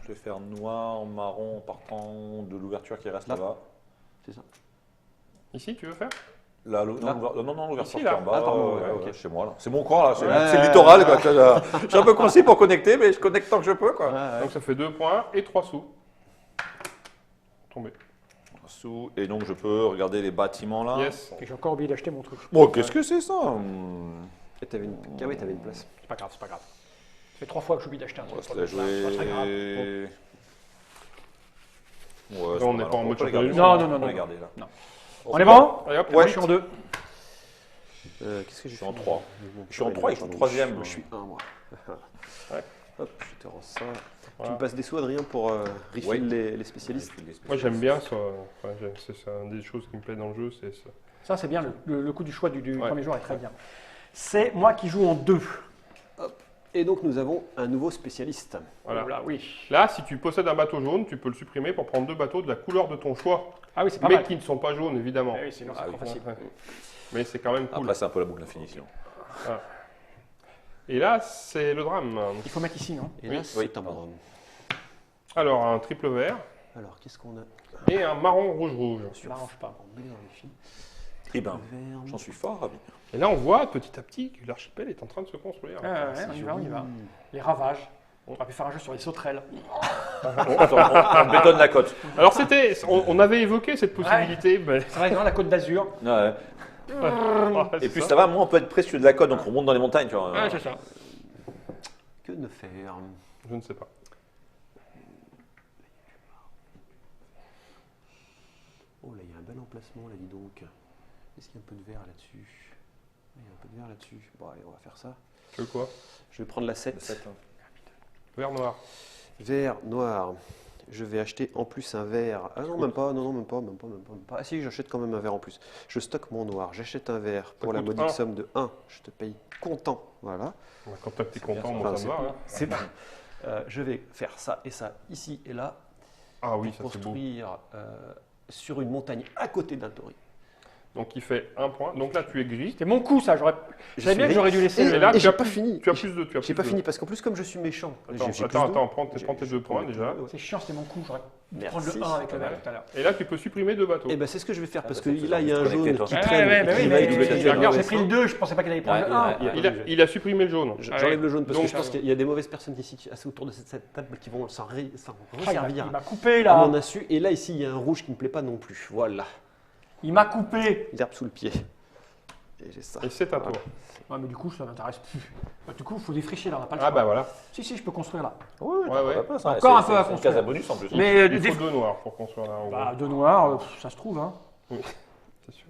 Je vais faire noir, marron en partant de l'ouverture qui reste Là. là-bas. C'est ça. Ici, tu veux faire? Là, Là. non, l'ouverture Ici, qui est là. en bas. Ah, pardon, ouais, ok. ouais, chez moi là. C'est mon coin là, c'est Ouais. c'est le littoral quoi. Je suis un peu coincé pour connecter, mais je connecte tant que je peux quoi. Ouais, Donc ça fait 2 points et 3 sous. Tombé. Et donc je peux regarder les bâtiments là. Yes. Et j'ai encore oublié d'acheter mon truc. Bon, qu'est-ce que c'est ça Et t'avais une. Ah oui, t'avais une place. C'est pas grave, c'est pas grave. Ça fait 3 fois que j'oublie d'acheter un On va truc. se la C'est pas très grave. jouer. Ouais, Là, c'est on n'est mal. pas en On mode peut les garder. championnat. Non, non, non, On peut non. les garder là. On est bon? Allez hop, Moi, je suis en 2. Qu'est-ce que j'ai Je suis fait en 3. Mon Je suis en cœur, 3 il et je est suis pardon, troisième. Je suis 1 moi. Ouais. Hop, je te rends ça. Tu Voilà. me passes des sous, Adrien, pour refill Oui. les spécialistes. Moi j'aime bien ça. Enfin, c'est une des choses qui me plaît dans le jeu, c'est ça. Ça, c'est bien. Le coup du choix du Ouais. premier joueur est très bien. C'est moi qui joue en 2. Et donc, nous avons un nouveau spécialiste. Voilà. Là, oui. Là, si tu possèdes un bateau jaune, tu peux le supprimer pour prendre 2 bateaux de la couleur de ton choix, Ah oui, c'est pas mais mal. qui ne sont pas jaunes évidemment. Ah oui, sinon, c'est Ah trop oui. facile. Ouais. Mais c'est quand même cool. Après, c'est un peu la boucle d'infini sinon. Et là, c'est le drame. Il faut mettre ici, non? Et Oui. là, c'est Oui, un pardon. drame. Alors, un triple vert Alors, qu'est-ce qu'on a et un marron rouge-rouge. Ça m'arrange pas. emballé dans les fils. Eh ben, Vert. j'en suis fort ravi. Et là, on voit petit à petit que l'archipel est en train de se construire. Ouais, on y va, on y va. Les ravages. On aurait pu faire un jeu sur les sauterelles. On bétonne la côte. Alors, on avait évoqué cette possibilité. Mais... C'est vrai, non, la côte d'Azur. Ouais. Ouais, Et c'est puis ça. ça va, moins on peut être précieux de la côte, donc on monte dans les montagnes. Tu vois. Ouais, c'est ça. Que ne faire Je ne sais pas. Oh là, il y a un bel emplacement là, dis donc. Est-ce qu'il y a un peu de vert là-dessus Il y a un peu de vert là-dessus. Bon, allez, on va faire ça. Tu veux quoi? Je vais prendre la 7. Vert noir. Vert, noir. Je vais acheter en plus un vert. Ah non, même pas, non, même pas. Ah si, j'achète quand même un vert en plus. Je stocke mon noir. J'achète un vert pour la coûte modique un. somme de 1. Je te paye comptant. Voilà. Quand tu es content, bien, moi Enfin, ça me va. hein. c'est bon. Je vais faire ça et ça ici et là. Ah oui, pour ça c'est beau. construire sur une montagne à côté d'un tori. Donc il fait 1 point. Donc là, tu es gris. C'était mon coup, ça. Je savais bien que j'aurais dû laisser. Et là, Et tu j'ai as pas plus- fini. Tu as plus de. J'ai pas fini parce qu'en plus, comme je suis méchant, Attends, j'ai plus attends, d'eau. prends tes 2 points déjà. C'est chiant, c'était mon coup. J'aurais pu Merci. prendre le 1 avec le Ouais. vert tout à l'heure. Et là, tu peux supprimer 2 bateaux. Et ben c'est ce que je vais faire parce que bah, ça, là il y a un c'est jaune connecté, qui toi. traîne. Ouais, et mais qui oui, va mais être doublé regarde, dans j'ai le pris le 2, je pensais pas qu'il allait prendre Ouais, le 1. ouais. Il a supprimé le jaune. J'enlève le jaune parce que Donc- je pense qu'il y a des mauvaises personnes ici assez autour de cette table qui vont s'en resservir Il m'a coupé à là. mon insu. Et là ici il y a un rouge qui me plaît pas non plus. Voilà, Il m'a coupé. l'herbe sous le pied. Et j'ai ça. Et c'est à toi. Ouais, mais du coup, ça m'intéresse plus. Bah, du coup, il faut défricher là, on n'a pas le Ah choix. bah voilà. Si, je peux construire là. Ouais, ouais. Encore Encore un peu à C'est une construire. case à bonus en plus. Mais Il faut 2 noirs pour construire là. en gros. bah, deux noirs, ça se trouve. Hein. C'est sûr.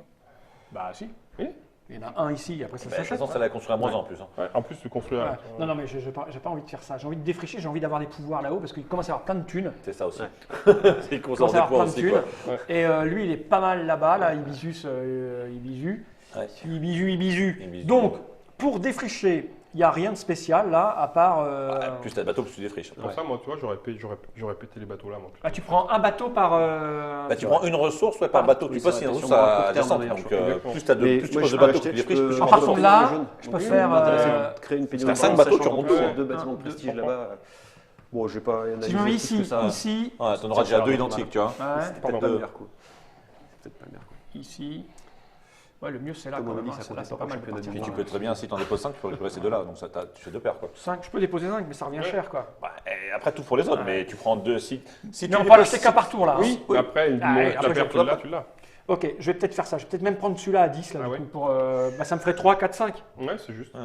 Bah, si. Oui. Il y en a un ici, après ça Bah, de toute s'achète. façon, ça l'a construit à moins en plus. hein. Ouais, en plus, tu construis là. Ouais. Non, non, mais j'ai pas envie de faire ça. J'ai envie de défricher, j'ai envie d'avoir des pouvoirs là-haut parce qu'il commence à avoir plein de thunes. C'est ça aussi. Il Il commence commence à à avoir avoir plein de aussi. thunes. Quoi. Et lui, il est pas mal là-bas, là, Ibisus. Ibisu. Ouais. Ibisu. Ibisu. Donc, pour défricher, il n'y a rien de spécial là, à part. Ah, plus t'as de bateaux, plus tu défriches. Pour ça, moi, tu vois, j'aurais pété les bateaux là. Moi. Ah, tu prends un bateau par. Bah, tu prends une ressource ouais, par bateau. Oui, Tu ça passes va une être ressource sûrement à à court terme, descente. d'ailleurs, Donc, je crois. plus tu Mais poses moi, de je peux bateaux, acheter, plus tu je défriches, peux plus tu En prends partant de de bateaux. là, je peux faire. Créer une pénible. T'as 5 bateaux, tu remontes plus. 2 bâtiments de Un, prestige deux, là-bas. Bon, je vais pas. y en a Si je me mets plus que ici, ça. ici, Ouais, t'en auras déjà Ça, 2 ça, identiques, tu vois. ouais, C'est peut-être Pardon. pas le meilleur coup. C'est peut-être pas le meilleur coup. ici. Ouais, le mieux c'est là Comme quand on a même. dit, Hein, ça c'est là, comptait c'est pas pas mal de pour le partir Et de tu là. peux très bien, si t'en déposes 5, tu peux récupérer ces deux-là. Donc tu fais 2 paires. Quoi. 5, je peux déposer 5, mais ça revient Ouais. cher quoi. Bah, et après, tout pour les autres, mais tu prends 2 si tu Mais on peut déposes- l'acheter qu'un par tour là. Oui, hein. après, Ah, la après, paire, je- tu l'as. Ok, je vais peut-être faire ça. Je vais peut-être même prendre celui-là à 10 là, Ah du ouais. coup, pour, bah, ça me ferait 3, 4, 5. Ouais, c'est juste. Ouais.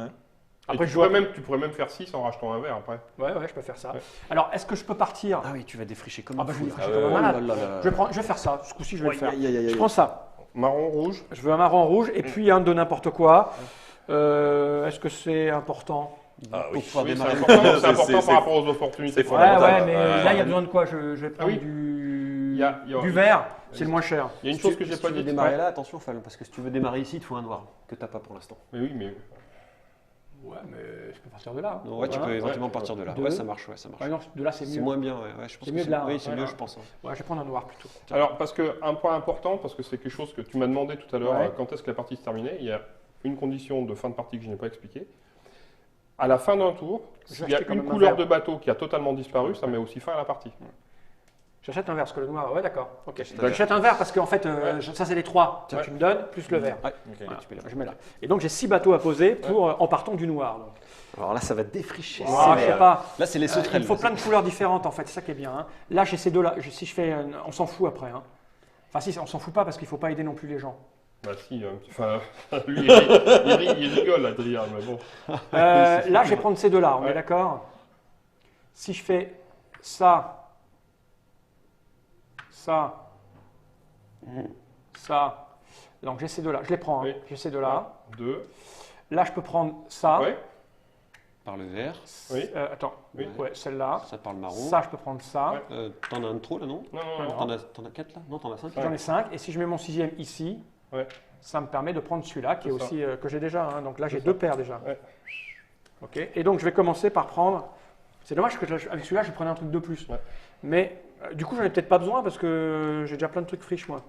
Après, Et je vois- tu pourrais même faire 6 en rachetant un verre après. Ouais, je peux faire ça. Ouais. Alors, est-ce que je peux partir Ah oui, tu vas défricher comme Ah un bah je fou. vais là. défricher Ah comme un ouais, malade. Oh là là. Je vais faire ça. Ce coup-ci, je vais le faire. Aïe, aïe, aïe, aïe. Je prends ça. Marron, rouge. Je veux un marron rouge et puis un de n'importe quoi. Est-ce que c'est important? Ah oui. Pour pouvoir Oui, c'est démarrer. important, C'est- par c'est- rapport aux opportunités. c'est qu'on Ouais, a. fondamental. mais Ouais. là, il y a besoin de quoi? Je vais prendre oui. du... Il y a- du vert. C'est le moins cher. Il y a une Si chose tu- que j'ai si pas tu veux dit. démarrer là, attention Fallon, parce que si tu veux démarrer ici, il te faut un noir que t'as pas pour l'instant. Mais oui, mais. Ouais, mais je peux partir de là. Non, ouais, tu peux éventuellement ouais. partir de là. Deux. Ouais, ça marche, ouais, ça marche. Ouais, non, de là, c'est C'est mieux. moins bien, ouais, je pense C'est que mieux de là, Oui, c'est ouais. mieux, je pense. Ouais, je vais prendre un noir plutôt. Alors, parce que un point important, parce que c'est quelque chose que tu m'as demandé tout à l'heure, Ouais. quand est-ce que la partie se terminait, il y a une condition de fin de partie que je n'ai pas expliquée. À la fin d'un tour, Je vais s'il y a acheter quand une même un couleur verre. de bateau qui a totalement disparu, ça met aussi fin à la partie. J'achète un vert, parce que le noir, ouais, d'accord. Ok. J'achète un verre. J'achète un vert parce qu'en fait, Ouais. ça, c'est les 3 que Ouais. tu me donnes, plus le vert. Ouais. Ok. Voilà, tu peux les- je mets là. Et donc, j'ai 6 bateaux à poser pour, en partant du noir. Donc. Alors là, ça va défricher. Ah, je sais pas. Là, c'est les Il sauterelles. me faut là, plein de couleurs différentes en fait, c'est ça qui est bien. Hein. Là j'ai ces deux-là, si je fais, on s'en fout après. Hein. Enfin si, on s'en fout pas parce qu'il faut pas aider non plus les gens. Bah si, enfin, lui, il rigole, Adrien, mais bon. Là je vais prendre ces deux-là, on Ouais. est d'accord? Si je fais ça, ça, donc j'ai ces deux-là, je les prends, hein. Oui. J'ai ces deux-là. 2, Là je peux prendre ça. ouais, Par le vert, oui. Attends, Oui. ouais, celle-là. ça par le marron. Ça je peux prendre ça. Ouais. T'en as un de trop là, non Non, non, non. T'en as 4 là? Non, t'en as 5 J'en ai 5 et si je mets mon 6e ici, Ouais. ça me permet de prendre celui-là qui est C'est ça. aussi que j'ai déjà. Hein. Donc là j'ai C'est 2 ça. paires déjà. Ouais. Ok. Et donc je vais commencer par prendre. C'est dommage que avec celui-là je prenais un truc de plus. Ouais. Mais du coup j'en ai peut-être pas besoin parce que j'ai déjà plein de trucs friches moi.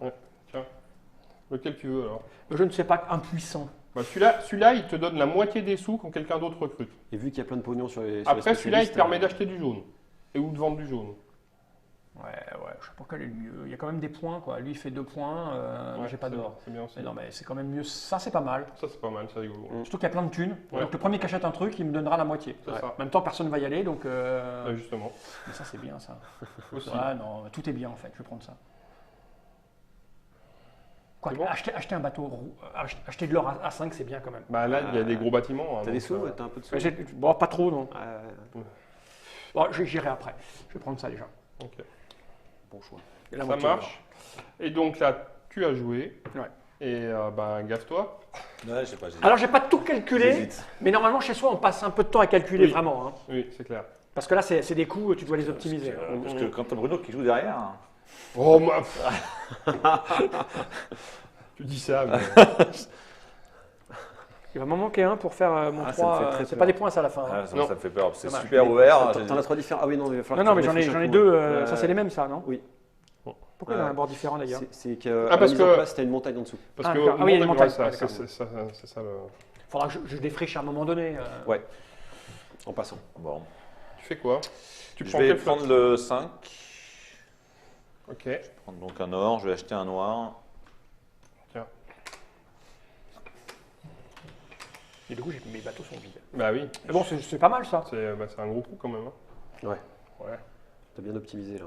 Lequel tu veux alors? Je ne sais pas, impuissant. Bah, celui-là, il te donne la moitié des sous quand quelqu'un d'autre recrute. Et vu qu'il y a plein de pognon sur les. Après, celui-là, il te permet d'acheter. d'acheter du jaune. Et ou de vendre du jaune. Ouais, je sais pas quel est le mieux. Il y a quand même des points quoi. Lui il fait 2 points, Ouais, j'ai pas c'est d'or. bien, c'est bien aussi. Mais non mais c'est quand même mieux. Ça c'est pas mal. Ça, c'est pas mal, c'est rigolo. Surtout qu'il y a plein de thunes. Ouais. Donc le premier qui achète un truc, il me donnera la moitié. C'est ça. En même temps personne ne va y aller donc. Ouais, justement. Mais ça c'est bien ça. Aussi. Ouais, non, tout est bien en fait, je vais prendre ça. Quoi, C'est bon acheter un bateau, acheter de l'or à 5, c'est bien quand même. Bah là, il y a des gros bâtiments. hein, T'as des donc, sous? Ouais, t'as un peu de sous? Mais bon, pas trop, non. Ouais, Bon, j'irai après. Je vais prendre ça déjà. ok. bon choix. Et la Ça moitié marche. Et donc là, tu as joué. Ouais. Et bah, gaffe-toi. Ouais, je sais pas. d'or. Alors, j'ai pas tout calculé, J'hésite. mais normalement, chez soi, on passe un peu de temps à calculer Oui. vraiment. Hein. Oui, c'est clair. Parce que là, c'est des coûts, tu dois les optimiser. Parce que quand t'as Bruno qui joue derrière. Oh, moi Tu dis ça, mais... Il va m'en manquer un pour faire mon Ah, ça me 3. fait très C'est peur. pas des points, ça, à la fin. hein. Ah, ça, Non. ça me fait peur. C'est Dommage. super ouvert. T'en as 3 différents. Ah oui, non, mais il va falloir. Non, mais que tu j'en ai réfléchisses un deux. coup. Ça, c'est les mêmes, ça, non? Oui. Pourquoi il y a un bord différent d'ailleurs? C'est que Ah, parce mise en que- place, t'as une montagne en dessous. Parce Ah, que d'accord. Ah oui, il y a une montagne, montagne. ça, Ah, c'est ça le. Faudra que je défriche à un moment donné. Ouais, en passant. Bon. Tu fais quoi? Tu Je prends vais quel prendre flot? le 5. Ok. Je vais prendre donc un or, je vais acheter un noir. Et du coup, mes bateaux sont vides. Bah oui. Mais bon, c'est pas mal ça. C'est un gros coup quand même. Hein. Ouais, Ouais. t'as bien optimisé là.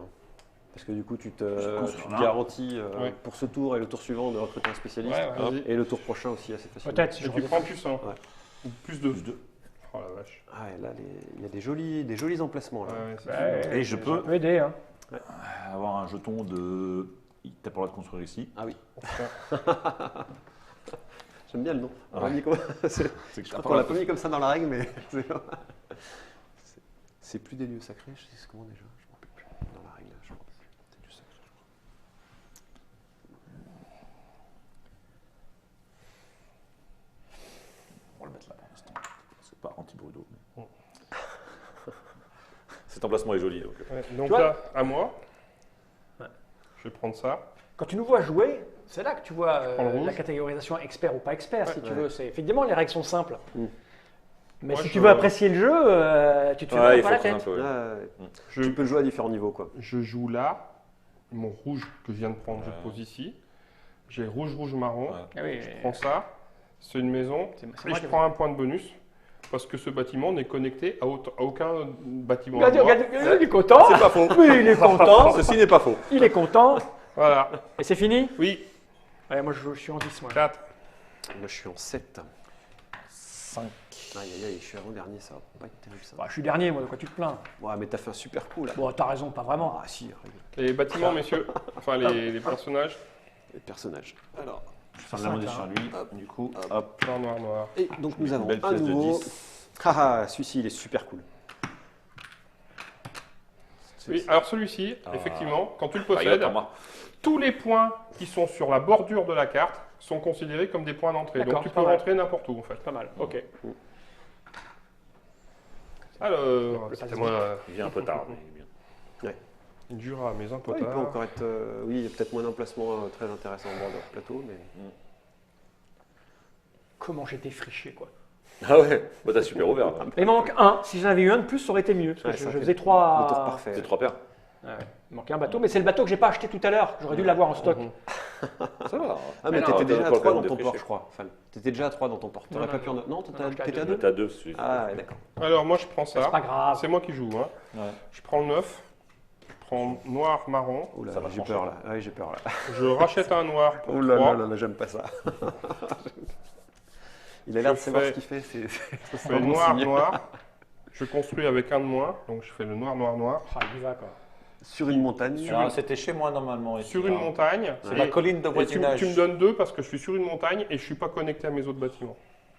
Parce que du coup, tu te un. garantis Ouais. pour ce tour et le tour suivant de recruter un spécialiste. Vas-y. Et le tour prochain aussi assez facilement. Peut-être si Et je tu redéfriche. prends plus 1. Ouais. Ou plus 2. Oh la vache. Ah, et là, il y a des jolis emplacements là. Ouais, c'est Ouais, sûr. Et je peux ça peut aider. Hein. avoir un jeton de. T'as pas le droit de construire ici. Ah oui. J'aime bien le nom. On l'a Ouais. mis comme- C'est que Je crois qu'on l'a pas mis comme ça dans la règle, mais c'est plus des lieux sacrés. Je sais comment déjà. Je m'en rappelle plus. Dans la règle, je m'en rappelle plus. C'est du sacré. On va le mettre là pour l'instant. C'est pas anti-brudo. Mais... Cet emplacement est joli. Donc. Ouais, donc Tu vois- là, à moi. Ouais. Je vais prendre ça. Quand tu nous vois jouer, c'est là que tu vois prends le rouge. la catégorisation expert ou pas expert, si tu Ouais. veux. Effectivement, les règles sont simples. Mm. Mais Moi, si je- tu veux apprécier le jeu, tu te fais Ouais, il pas faut la creuser un tête. peu. Ouais. Ouais. Je, Tu peux le jouer à différents niveaux, quoi. je joue là. Mon rouge que je viens de prendre, je Ouais. le pose ici. J'ai rouge, rouge, marron. Ouais. Ah oui, Je prends ça. C'est une maison. c'est Et moi je qui- prends un point de bonus. Parce que ce bâtiment n'est connecté à aucun bâtiment. Regarde, à moi. regarde, il est content. C'est pas faux. Oui, il est content. Ceci n'est pas faux. Il est content. Voilà. Et c'est fini? Oui. Ouais, moi, je suis en 10, moi. 4. Moi, je suis en 7. 5. Aïe, aïe, aïe, je suis avant-dernier, ça va pas être terrible, ça. Bah, je suis dernier, moi, de quoi tu te plains? Ouais, mais t'as fait un super coup, là. Bon, t'as raison, pas vraiment. Ah, si, regarde, Les bâtiments, messieurs. Enfin, les personnages. les personnages. Alors, Je vais faire de la monnaie sur lui. Du coup, hop. Noir, noir, noir. et donc, nous Une avons belle un pièce de nouveau. 10. Ah, celui-ci, il est super cool. Oui, alors celui-ci, Ah. effectivement, quand tu le Ah, il possèdes, attend, moi. tous les points qui sont sur la bordure de la carte sont considérés comme des points d'entrée. D'accord, Donc tu c'est peux pas mal. rentrer n'importe où, en fait. Pas mal, ok. Alors, Le c'était passe moi, Il vient un peu tard. Mais il est bien. une Jura, mais un peu Ouais, il peut tard. encore être. Oui, il y a peut-être moins d'emplacements très intéressants en bord de plateau, mais. Comment j'étais friché, quoi. Ah ouais, bah t'as super ouvert. là. Il manque un. Si j'en avais eu un de plus, ça aurait été mieux. Parce que Ouais, je ça fait faisais trois. Le tour parfait. C'est 3 paires. Ouais, ouais. Il manquait un bateau, mais c'est le bateau que j'ai pas acheté tout à l'heure. J'aurais dû l'avoir en stock. Mhm. Ça va. Ah, mais non, t'étais t'as déjà pas à le 3 temps dans de ton port, défricher. je crois. Enfin, t'étais déjà à 3 dans ton port. T'aurais Non, pas non, pu en. Non, non, t'étais j'étais à à deux. 2. T'as 2 celui Ah, ouais, d'accord. Alors, moi, je prends C'est ça. pas grave. C'est moi qui joue. Hein. Ouais. Je prends le 9. Je prends noir, marron. Oula, Ça va j'ai changer. peur là. Ah, oui, j'ai peur là. Je rachète un noir pour Oula, 3. là, là, j'aime pas ça. Il a l'air de Je savoir fais- ce qu'il fait. Je fais noir, noir. Je construis avec un de moins. Donc, je fais le noir, noir, noir. Ah, il y va, quoi. Sur une montagne. Non, c'était chez moi normalement. ici, Sur une hein. montagne. C'est Et- la colline de et tu, voisinage. tu me donnes 2 parce que je suis sur une montagne et je suis pas connecté à mes autres bâtiments.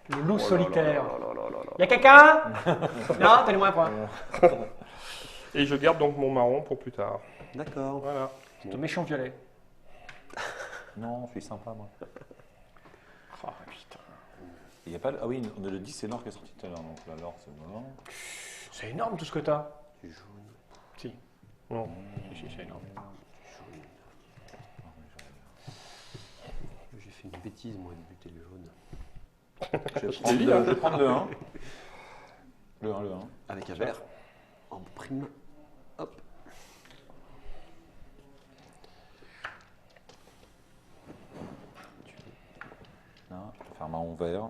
Le loup solitaire. Oh là là là là. Y'a quelqu'un? Non, donnez-moi un point. Et je garde donc mon marron pour plus tard. D'accord. Voilà. C'est un méchant violet. Non, je suis sympa moi. Oh, putain. Il y a pas... Ah oui, on a le 10, c'est l'or qui est sorti tout à l'heure. Donc là, l'or, c'est mort. C'est énorme tout ce que t'as. Du jaune. Si. Non. Si, c'est énorme. J'ai fait une bêtise, moi, de buter le jaune. Je vais prendre le 1. Le 1, le 1. Avec un vert. En prime. Hop. Là, je vais faire marron vert.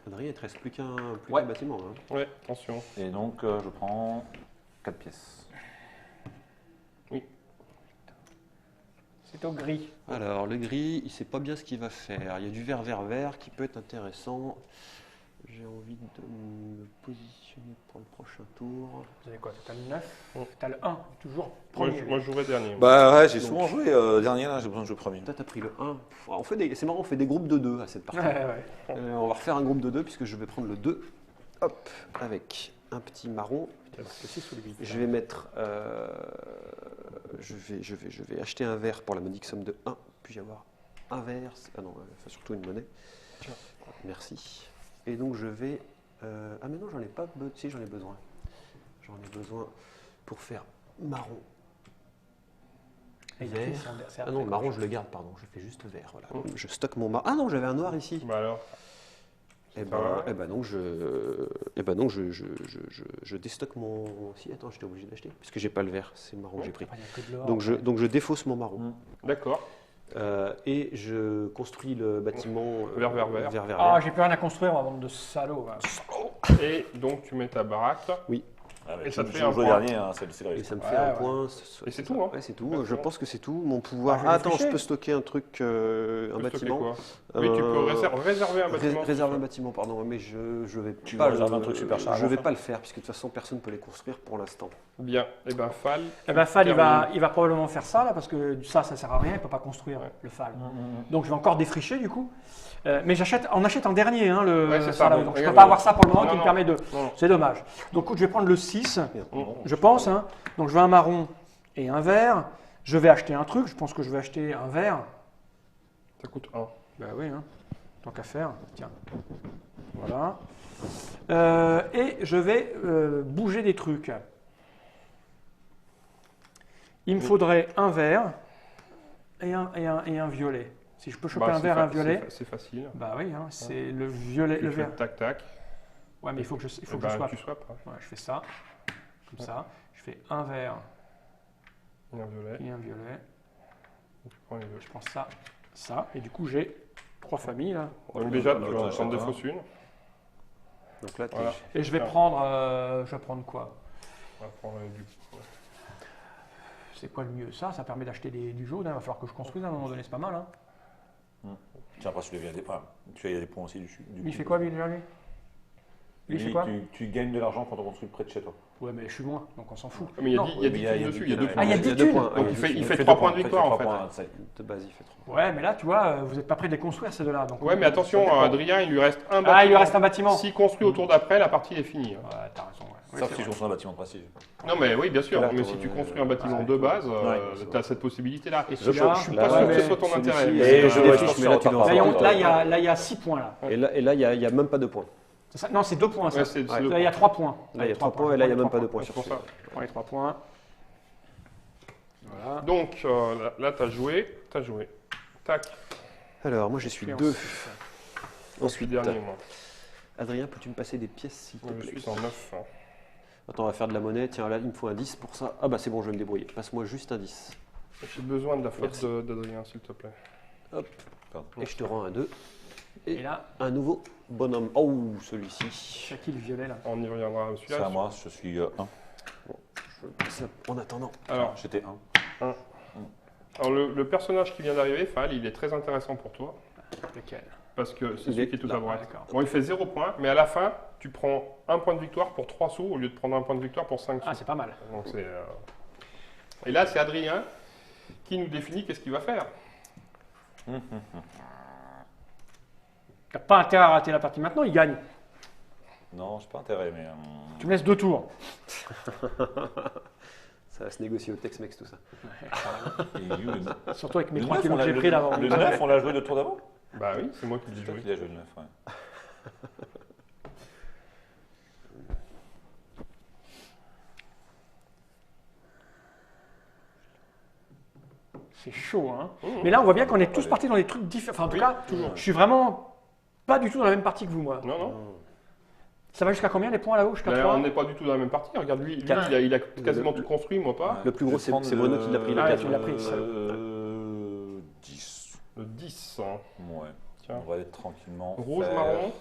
Adrien, il te reste plus qu'un Ouais. bâtiment. Hein. Ouais, attention. Et donc, je prends 4 pièces. C'est au gris. Alors, le gris, il sait pas bien ce qu'il va faire. Il y a du vert, vert, vert qui peut être intéressant. J'ai envie de me positionner pour le prochain tour. Vous avez quoi? T'as le 9, t'as le 1, toujours Moi, premier. je jouerai dernier. Bah ouais, j'ai souvent joué dernier là, j'ai besoin de jouer premier. Toi, t'as pris le 1. C'est marrant, on fait des groupes de 2 à cette partie. Ouais, ouais. On va refaire un groupe de 2 puisque je vais prendre le 2. Hop, avec un petit marron. Le 6 ou le 8. Je vais mettre. Je vais acheter un verre pour la modique somme de 1. Puis-je avoir un verre? Ah non, enfin, surtout une monnaie. Tiens. Merci. Et donc je vais. Ah, mais non, j'en ai pas. Si, j'en ai besoin. J'en ai besoin pour faire marron Et Vert. c'est Ah non, après, marron, quoi. je le garde, pardon. Je fais juste vert. Voilà. Je stocke mon marron. Ah non, j'avais un noir ici. Bah alors, Eh va. ben donc, je déstocke mon. Si, attends, j'étais obligé d'acheter. Puisque j'ai pas le vert, c'est le marron que j'ai pris. Après, il n'y a que de l'or. Donc je défausse mon marron. d'accord. Et je construis le bâtiment Vert. Ah, j'ai plus rien à construire, on va vendre de salauds. va. Et donc tu mets ta baraque. Ah, Et ça te tu fait joues un au jeu point. dernier, hein, c'est le Et risque. ça me Ouais, fait un ouais. point. Et c'est tout, hein. Ouais, c'est tout. D'accord. Je pense que c'est tout. Mon pouvoir. Ah, je vais Attends, je défricher. peux stocker un truc, un Tu peux stocker bâtiment. quoi Oui, tu peux réserver un bâtiment. Réserver un bâtiment, pardon, mais je vais Tu pas veux réserver un truc super cher je vais avant pas le faire puisque de toute façon personne ne peut les construire pour l'instant. Bien. Et ben Fal. Eh ben, Fal, termine. il va probablement faire ça, là, parce que ça sert à rien, il ne peut pas construire Ouais. le Fal. Donc, je vais encore défricher, du coup. Mais on achète en dernier, hein, le Ouais, c'est ça, là, bon, donc je ne peux regarde, pas avoir ça pour le moment non, qui me non. permet de... Non. C'est dommage. Donc, écoute, je vais prendre le 6, Non, je pense. Hein. Donc, je veux un marron et un vert. Je vais acheter un truc, je pense que je vais acheter un vert. Ça coûte 1. Ben oui, hein. Tant qu'à faire. Tiens. Voilà. Et je vais bouger des trucs. Il me faudrait un vert et un violet. Si je peux choper un vert et un violet. C'est facile. Bah oui, hein, c'est le violet, Tu le fais vert. tac tac. Ouais, mais il faut que je Eh swap. ben, tu swaps. Ouais, je fais ça, comme ça. Je fais un vert Et un violet. et un violet. Tu prends les deux. Je prends ça, ça, et du coup j'ai 3 familles là. Donc déjà, tu l'autre, en t'achètes de un. fausses une. Donc là, Voilà. Et je vais Tiens. prendre, je vais prendre quoi? On va prendre du. C'est quoi le mieux? Ça permet d'acheter du jaune. Il va falloir que je construise à un moment donné, c'est pas mal. Hein. Tiens, après, tu deviens des points. Tu as des points aussi dessus. Lui, il fait quoi lui déjà lui? Lui, il fait quoi? tu gagnes de l'argent quand on construit près de chez toi. Ouais, mais je suis loin, donc on s'en fout. Mais il y a Non. 10 mais il y a thunes dessus. Il y a 2 Ah, il y a thunes. 10 il y a deux thunes. points. Donc Ah, il fait deux 3 points points de victoire en fait. de base, il fait 3. Ouais, mais là, tu vois, vous n'êtes pas prêt de les construire ces deux-là. Donc Ouais, mais attention, Adrien, il lui reste un bâtiment. Ah, il lui reste un bâtiment. S'il construit au tour d'après, la partie est finie. Ouais, t'as raison. Ouais. Oui, Sauf c'est si je vrai. construis un bâtiment de prestige. Non, mais oui, bien sûr. Là, Mais t'aurais- si tu construis un bâtiment ouais. de base, Ouais, tu as cette possibilité-là. Et Je celui-là, suis là, pas sûr que ouais, ce soit ton celui-ci, intérêt. Et c'est je un vois, défi, je mais là, tu dois en Là, faire il y a 6 points là. Et là, il n'y a même pas de points. C'est ça. Non, c'est 2 points ça. Ouais, c'est Ouais. le- Là, il y a 3 points. Là, il y a 3 points et là, il n'y a même pas de points C'est sur pour ce. ça. Je prends les 3 points. Voilà. Donc là, tu as joué. Tac. Alors, moi, je suis Je suis 2. Ensuite, Ensuite, dernier, moi. Adrien, peux-tu me passer des pièces, s'il te Je plaît? suis en 9. Attends, on va faire de la monnaie. Tiens, là, il me faut un 10 pour ça. Ah bah c'est bon, je vais me débrouiller. Passe-moi juste un 10. J'ai besoin de la flotte Merci. d'Adrien, s'il te plaît. Et je te rends un 2. Et là, Un nouveau bonhomme. Oh, celui-ci. c'est qui le violet là? On y reviendra à C'est à celui-là. moi, je suis 1. En attendant. Alors, J'étais 1. le personnage qui vient d'arriver, Fal, il est très intéressant pour toi. Lequel? Parce que c'est Il celui est qui est tout là. à droite. D'accord. Bon, il fait 0 points, mais à la fin, tu prends un point de victoire pour 3 sous au lieu de prendre un point de victoire pour 5 sous. Ah, c'est pas mal. Donc, Et là, c'est Adrien qui nous définit qu'est-ce qu'il va faire. T'as pas intérêt à rater la partie maintenant, il gagne. Non, j'ai pas intérêt, mais. Tu me laisses 2 tours. Ça va se négocier au Tex-Mex, tout ça. Et you, le Surtout avec mes le 3 neuf, kilos on que l'a- j'ai pris d'avant. Le 9, on l'a joué le tour d'avant. Bah oui, c'est moi qui l'ai C'est toi joué. qui l'as joué le 9, ouais. C'est chaud, hein. Mais là, on voit bien qu'on est tous partis dans des trucs différents. Enfin, en tout Oui, cas, toujours. je suis vraiment pas du tout dans la même partie que vous, moi. Non, non. Ça va jusqu'à combien les points là-haut? Jusqu'à Là, 3? on n'est pas du tout dans la même partie. Regarde, lui Quatre. il a quasiment tout construit, moi pas. Le plus gros, c'est Bruno qui l'a pris, le Ah, quatre. tu l'as pris, ça. 10. Le 10. hein. Ouais. Tiens. On va être tranquillement. Rouge, faire- marron.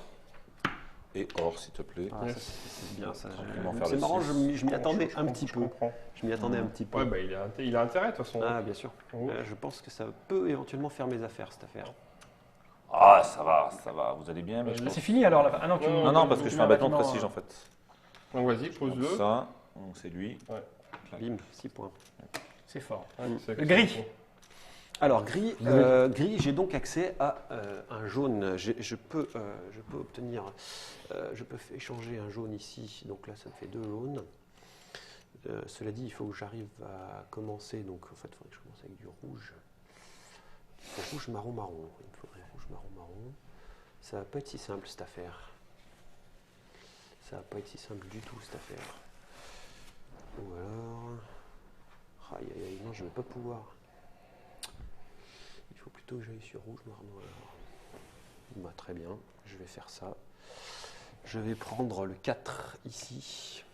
Et or, s'il te plaît. Ah, Yes. ça, c'est bien ça. Tranquillement faire C'est le marrant, six. je m'y attendais un petit Je peu. comprends. Je m'y attendais un petit peu. Ouais, bah il a intérêt de toute façon. Ah, bien sûr. Oh. Je pense que ça peut éventuellement faire mes affaires, cette affaire. Ah, ça va. Vous allez bien, mais je Là, pense. c'est fini alors. Ah non, tu Non, Non, parce que je fais un bâtiment de bâtiment, prestige en fait. Donc vas-y, Donc pose-le. ça, donc c'est lui. Bim, 6 points. C'est fort. Ouais, c'est Le gris. Alors, gris, j'ai donc accès à un jaune. Je peux obtenir, je peux échanger un jaune ici. Donc là, ça me fait 2 jaunes. Cela dit, il faut que j'arrive à commencer. Donc en fait, il faudrait que je commence avec du rouge. Rouge, marron, marron. Il me faudrait rouge, marron, marron. Ça va pas être si simple cette affaire. Ça va pas être si simple du tout cette affaire. Ou alors... Aïe, aïe, aïe, non, je vais pas pouvoir. plutôt que j'aille sur rouge, noir, noir. Bah, très bien, je vais faire ça. Je vais prendre le 4 ici.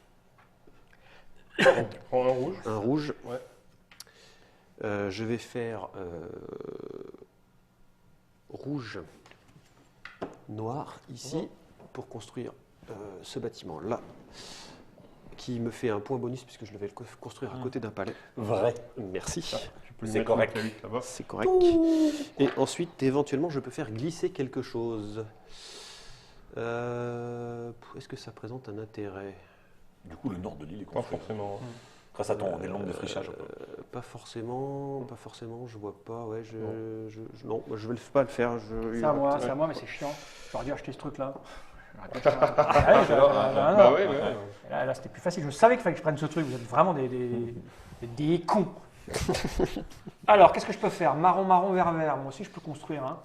Prends un rouge. Un rouge. Ouais. Je vais faire rouge, noir ici pour construire ce bâtiment-là, qui me fait un point bonus puisque je vais le construire à côté d'un palais. Vrai. Merci. Tu peux lui C'est mettre correct. une clavite là-bas. C'est correct. Et ensuite, éventuellement, je peux faire glisser quelque chose. Est-ce que ça présente un intérêt? Du coup, le nord de l'île est Pas construit. forcément. Grâce à ton énorme défrichage. Pas forcément, je vois pas. Ouais, non, je vais pas le faire. C'est à moi, mais c'est chiant. J'aurais dû acheter ce truc-là. Bah ouais, ouais. Là, c'était plus facile. Je savais qu'il fallait que je prenne ce truc. Vous êtes vraiment des cons. Alors, qu'est-ce que je peux faire? Marron, marron, vert, vert. Moi aussi, je peux construire un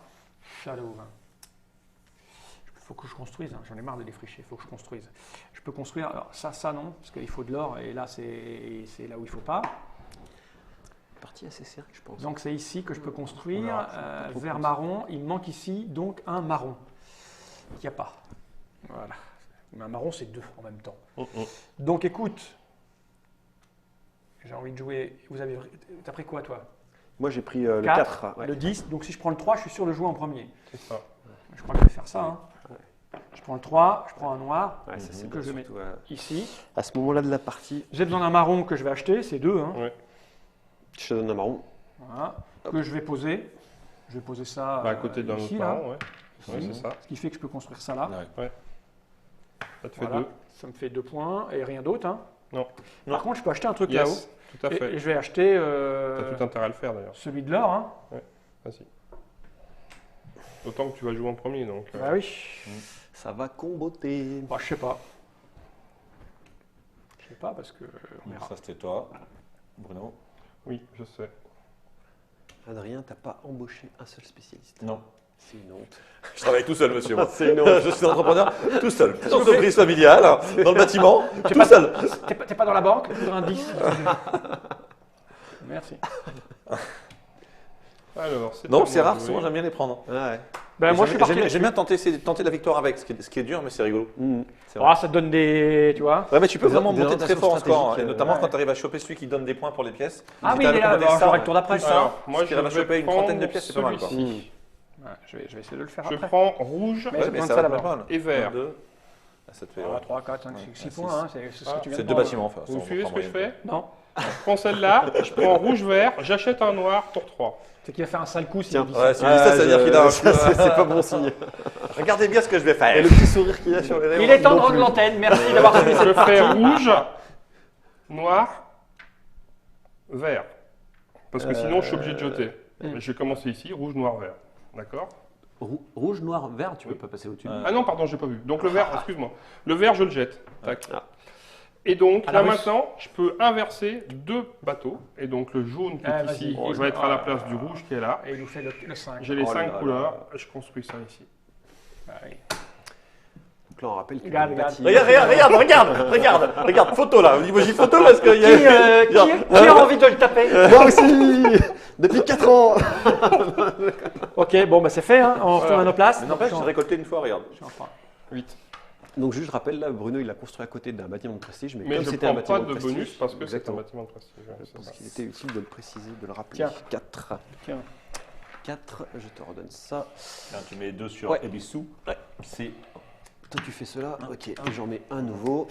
Shadow. Il faut que je construise. J'en ai marre de défricher. Il faut que je construise. Je peux construire. Alors, ça non, parce qu'il faut de l'or. Et là, c'est là où il ne faut pas. Partie assez serrée, je pense. Donc, c'est ici que je peux construire. Vert, marron. Il me manque ici, donc, un marron. Il n'y a pas. Voilà. Mais un marron, c'est deux en même temps. Donc, écoute. J'ai envie de jouer. T'as pris quoi, toi? Moi, j'ai pris le 4. Ouais. Le 10. Donc, si je prends le 3, je suis sûr de jouer en premier. C'est ça. Je crois que je vais faire ça. Hein. Je prends le 3, je prends un noir. Ouais, ça, c'est que je mets ici. À ce moment-là de la partie, J'ai besoin d'un marron que je vais acheter. C'est 2. Hein. Ouais. je te donne un marron. Voilà. Que je vais poser. Je vais poser ça Bah, à côté d'un ici, autre là. marron, ouais. Ouais, c'est ça. Ce qui fait que je peux construire ça là. Ouais. Ça te fait Voilà. 2. Ça me fait 2 points et rien d'autre. Hein. Non. Par contre, je peux acheter un truc là-haut. Yes, tout à fait. Et je vais acheter T'as tout intérêt à le faire d'ailleurs. celui de l'or. Hein. Vas-y. D'autant que tu vas jouer en premier, donc. Bah oui. Ça va comboter. Bah, je sais pas. Je sais pas parce que on verra. Ça, c'était toi, Bruno. Oui, je sais. Adrien, t'as pas embauché un seul spécialiste. Non. C'est une honte. Je travaille tout seul, monsieur. moi. C'est une honte. Je suis entrepreneur tout seul. Entreprise familiale, dans le bâtiment, tout seul. T'es pas dans la banque? Je voudrais un 10. Merci. Alors, c'est Non, à c'est moi rare, de souvent jouer. j'aime bien les prendre. Ouais. Ben, moi, je suis parti. J'aime bien tenter la victoire avec, ce qui est dur, mais c'est rigolo. C'est vrai. Ah, ça te donne des. Tu vois? Ouais, mais tu peux Des vraiment des monter très orientations fort en score, hein, stratégiques, et notamment ouais. quand tu arrives à choper celui qui donne des points pour les pièces. Ah Si oui, t'as il est là. recommandé Alors, ça, j'aurai le tour d'après. plus ça. Alors, moi, Si je tu arrives à vais choper une prendre trentaine de pièces, c'est pas mal, quoi. celui-ci. Ouais, je vais essayer de le faire Je après. prends rouge Mais j'ai Ouais, besoin de ça ça va d'abord. pas mal. et vert. 2. Ça te fait. 3, 4, 5, 6 Ouais, points. Hein, c'est ce que tu viens C'est de deux prendre. bâtiments, enfin. Vous suivez ce que je fais? Non. Je prends celle-là, je prends rouge-vert, j'achète un noir pour 3. C'est qu'il va faire un sale coup s'il Tiens. dit Ouais, ça. si tu dis ça, ça veut dire qu'il a un ça, coup. c'est pas bon signe. Regardez bien ce que je vais Et faire. le petit sourire qu'il a sur les lèvres. Il est temps de non rendre plus. l'antenne. Merci d'avoir suivi Je cette fais partie. rouge, noir, vert. Parce que sinon, je suis obligé de jeter. Je vais commencer ici, rouge, noir, vert. D'accord? Rouge, noir, vert, tu peux pas passer au-dessus. Ah non, pardon, j'ai pas vu. Donc le vert, excuse-moi. Le vert, je le jette. Tac. Ah. Et donc, À la là russe. maintenant, je peux inverser 2 bateaux. Et donc, le jaune qui Ah, est vas-y. ici Oh, va être à la place du rouge qui est là. Et il nous fait le 5. J'ai les Oh là 5 là couleurs. Je construis ça ici. Bah oui. Donc là, on rappelle qu'il Regarde, est regarde. bâti. Regarde, photo là, emoji photo parce qu'il y Qui a envie de le taper? Moi aussi. Depuis 4 ans. Ok, bon, bah c'est fait. Hein. On retourne à nos places. Mais n'empêche, Donc, j'ai récolté une fois, regarde. je suis en train. 8. Donc juste je rappelle, là, Bruno, il a construit à côté d'un bâtiment de prestige, mais, Mais comme je c'était un prends pas bâtiment de prestige, bonus parce que c'est un exactement. bâtiment de prestige. Ouais, Je c'est pense ça. qu'il était utile de le préciser, de le rappeler. Tiens. 4. Tiens. 4, je te redonne ça. Tiens, tu mets 2 sur Ouais. Ebisu. C'est. Toi, tu fais cela. Ok, et j'en mets un nouveau.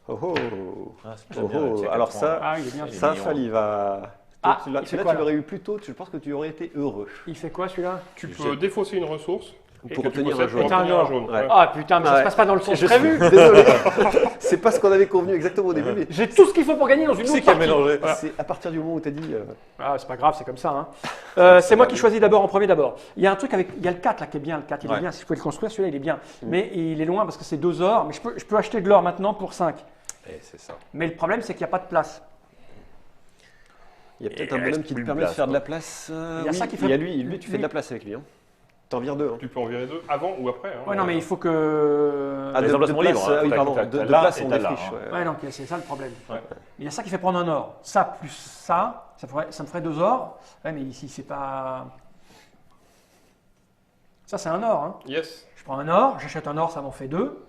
Oh oh. Ah, c'est Oh, bien, oh. c'est Alors 4 ça, points. Ah, il est bien. Il est ça, mignon. il va. Ah, Celui-là, il fait quoi, tu là l'aurais eu plus tôt, je pense que tu aurais été heureux. Il fait quoi celui-là? Tu Je peux jette. défausser une ressource Pour que tu obtenir possèdes un jaune. pour obtenir un Putain, jaune. ouais. Ouais. Ah putain, mais ça Ouais. se passe pas dans le sens Je prévu. suis désolé. C'est pas ce qu'on avait convenu exactement au début, mais J'ai tout ce qu'il faut pour gagner dans une Qui autre c'est qui a partie. mélangé c'est à partir du moment où tu as dit. Ah, c'est pas grave, c'est comme ça. Hein. C'est moi qui choisis d'abord en premier d'abord. Il y a un truc avec. Il y a le 4 là qui est bien. Le 4, il est Ouais. bien. Si je pouvais le construire, celui-là, il est bien. Mais il est loin parce que c'est 2 ors. Mais je peux acheter de l'or maintenant pour 5. Eh, c'est ça. Mais le problème, c'est qu'il n'y a pas de place. Il y a peut-être Et un bonhomme reste qui te plus de permet de place, faire de quoi. la place. Il y a ça qui fait- Il y a lui tu fais de la place avec lui. Hein. T'en vires 2. Hein. Tu peux en virer 2 avant ou après. Hein. Ouais, non, mais il faut que. Ah, Les de emplacements place, libres, hein. oui, T'as- pardon, t'as- de t'as là place, et on t'as là, défriche. hein. Ouais. Ouais, donc c'est ça le problème. Ouais. Il y a ça qui fait prendre un or. Ça plus ça me ferait 2 ors. Ouais, mais ici, c'est pas. Ça, c'est un or. Hein. Yes. Je prends un or, j'achète un or, ça m'en fait 2.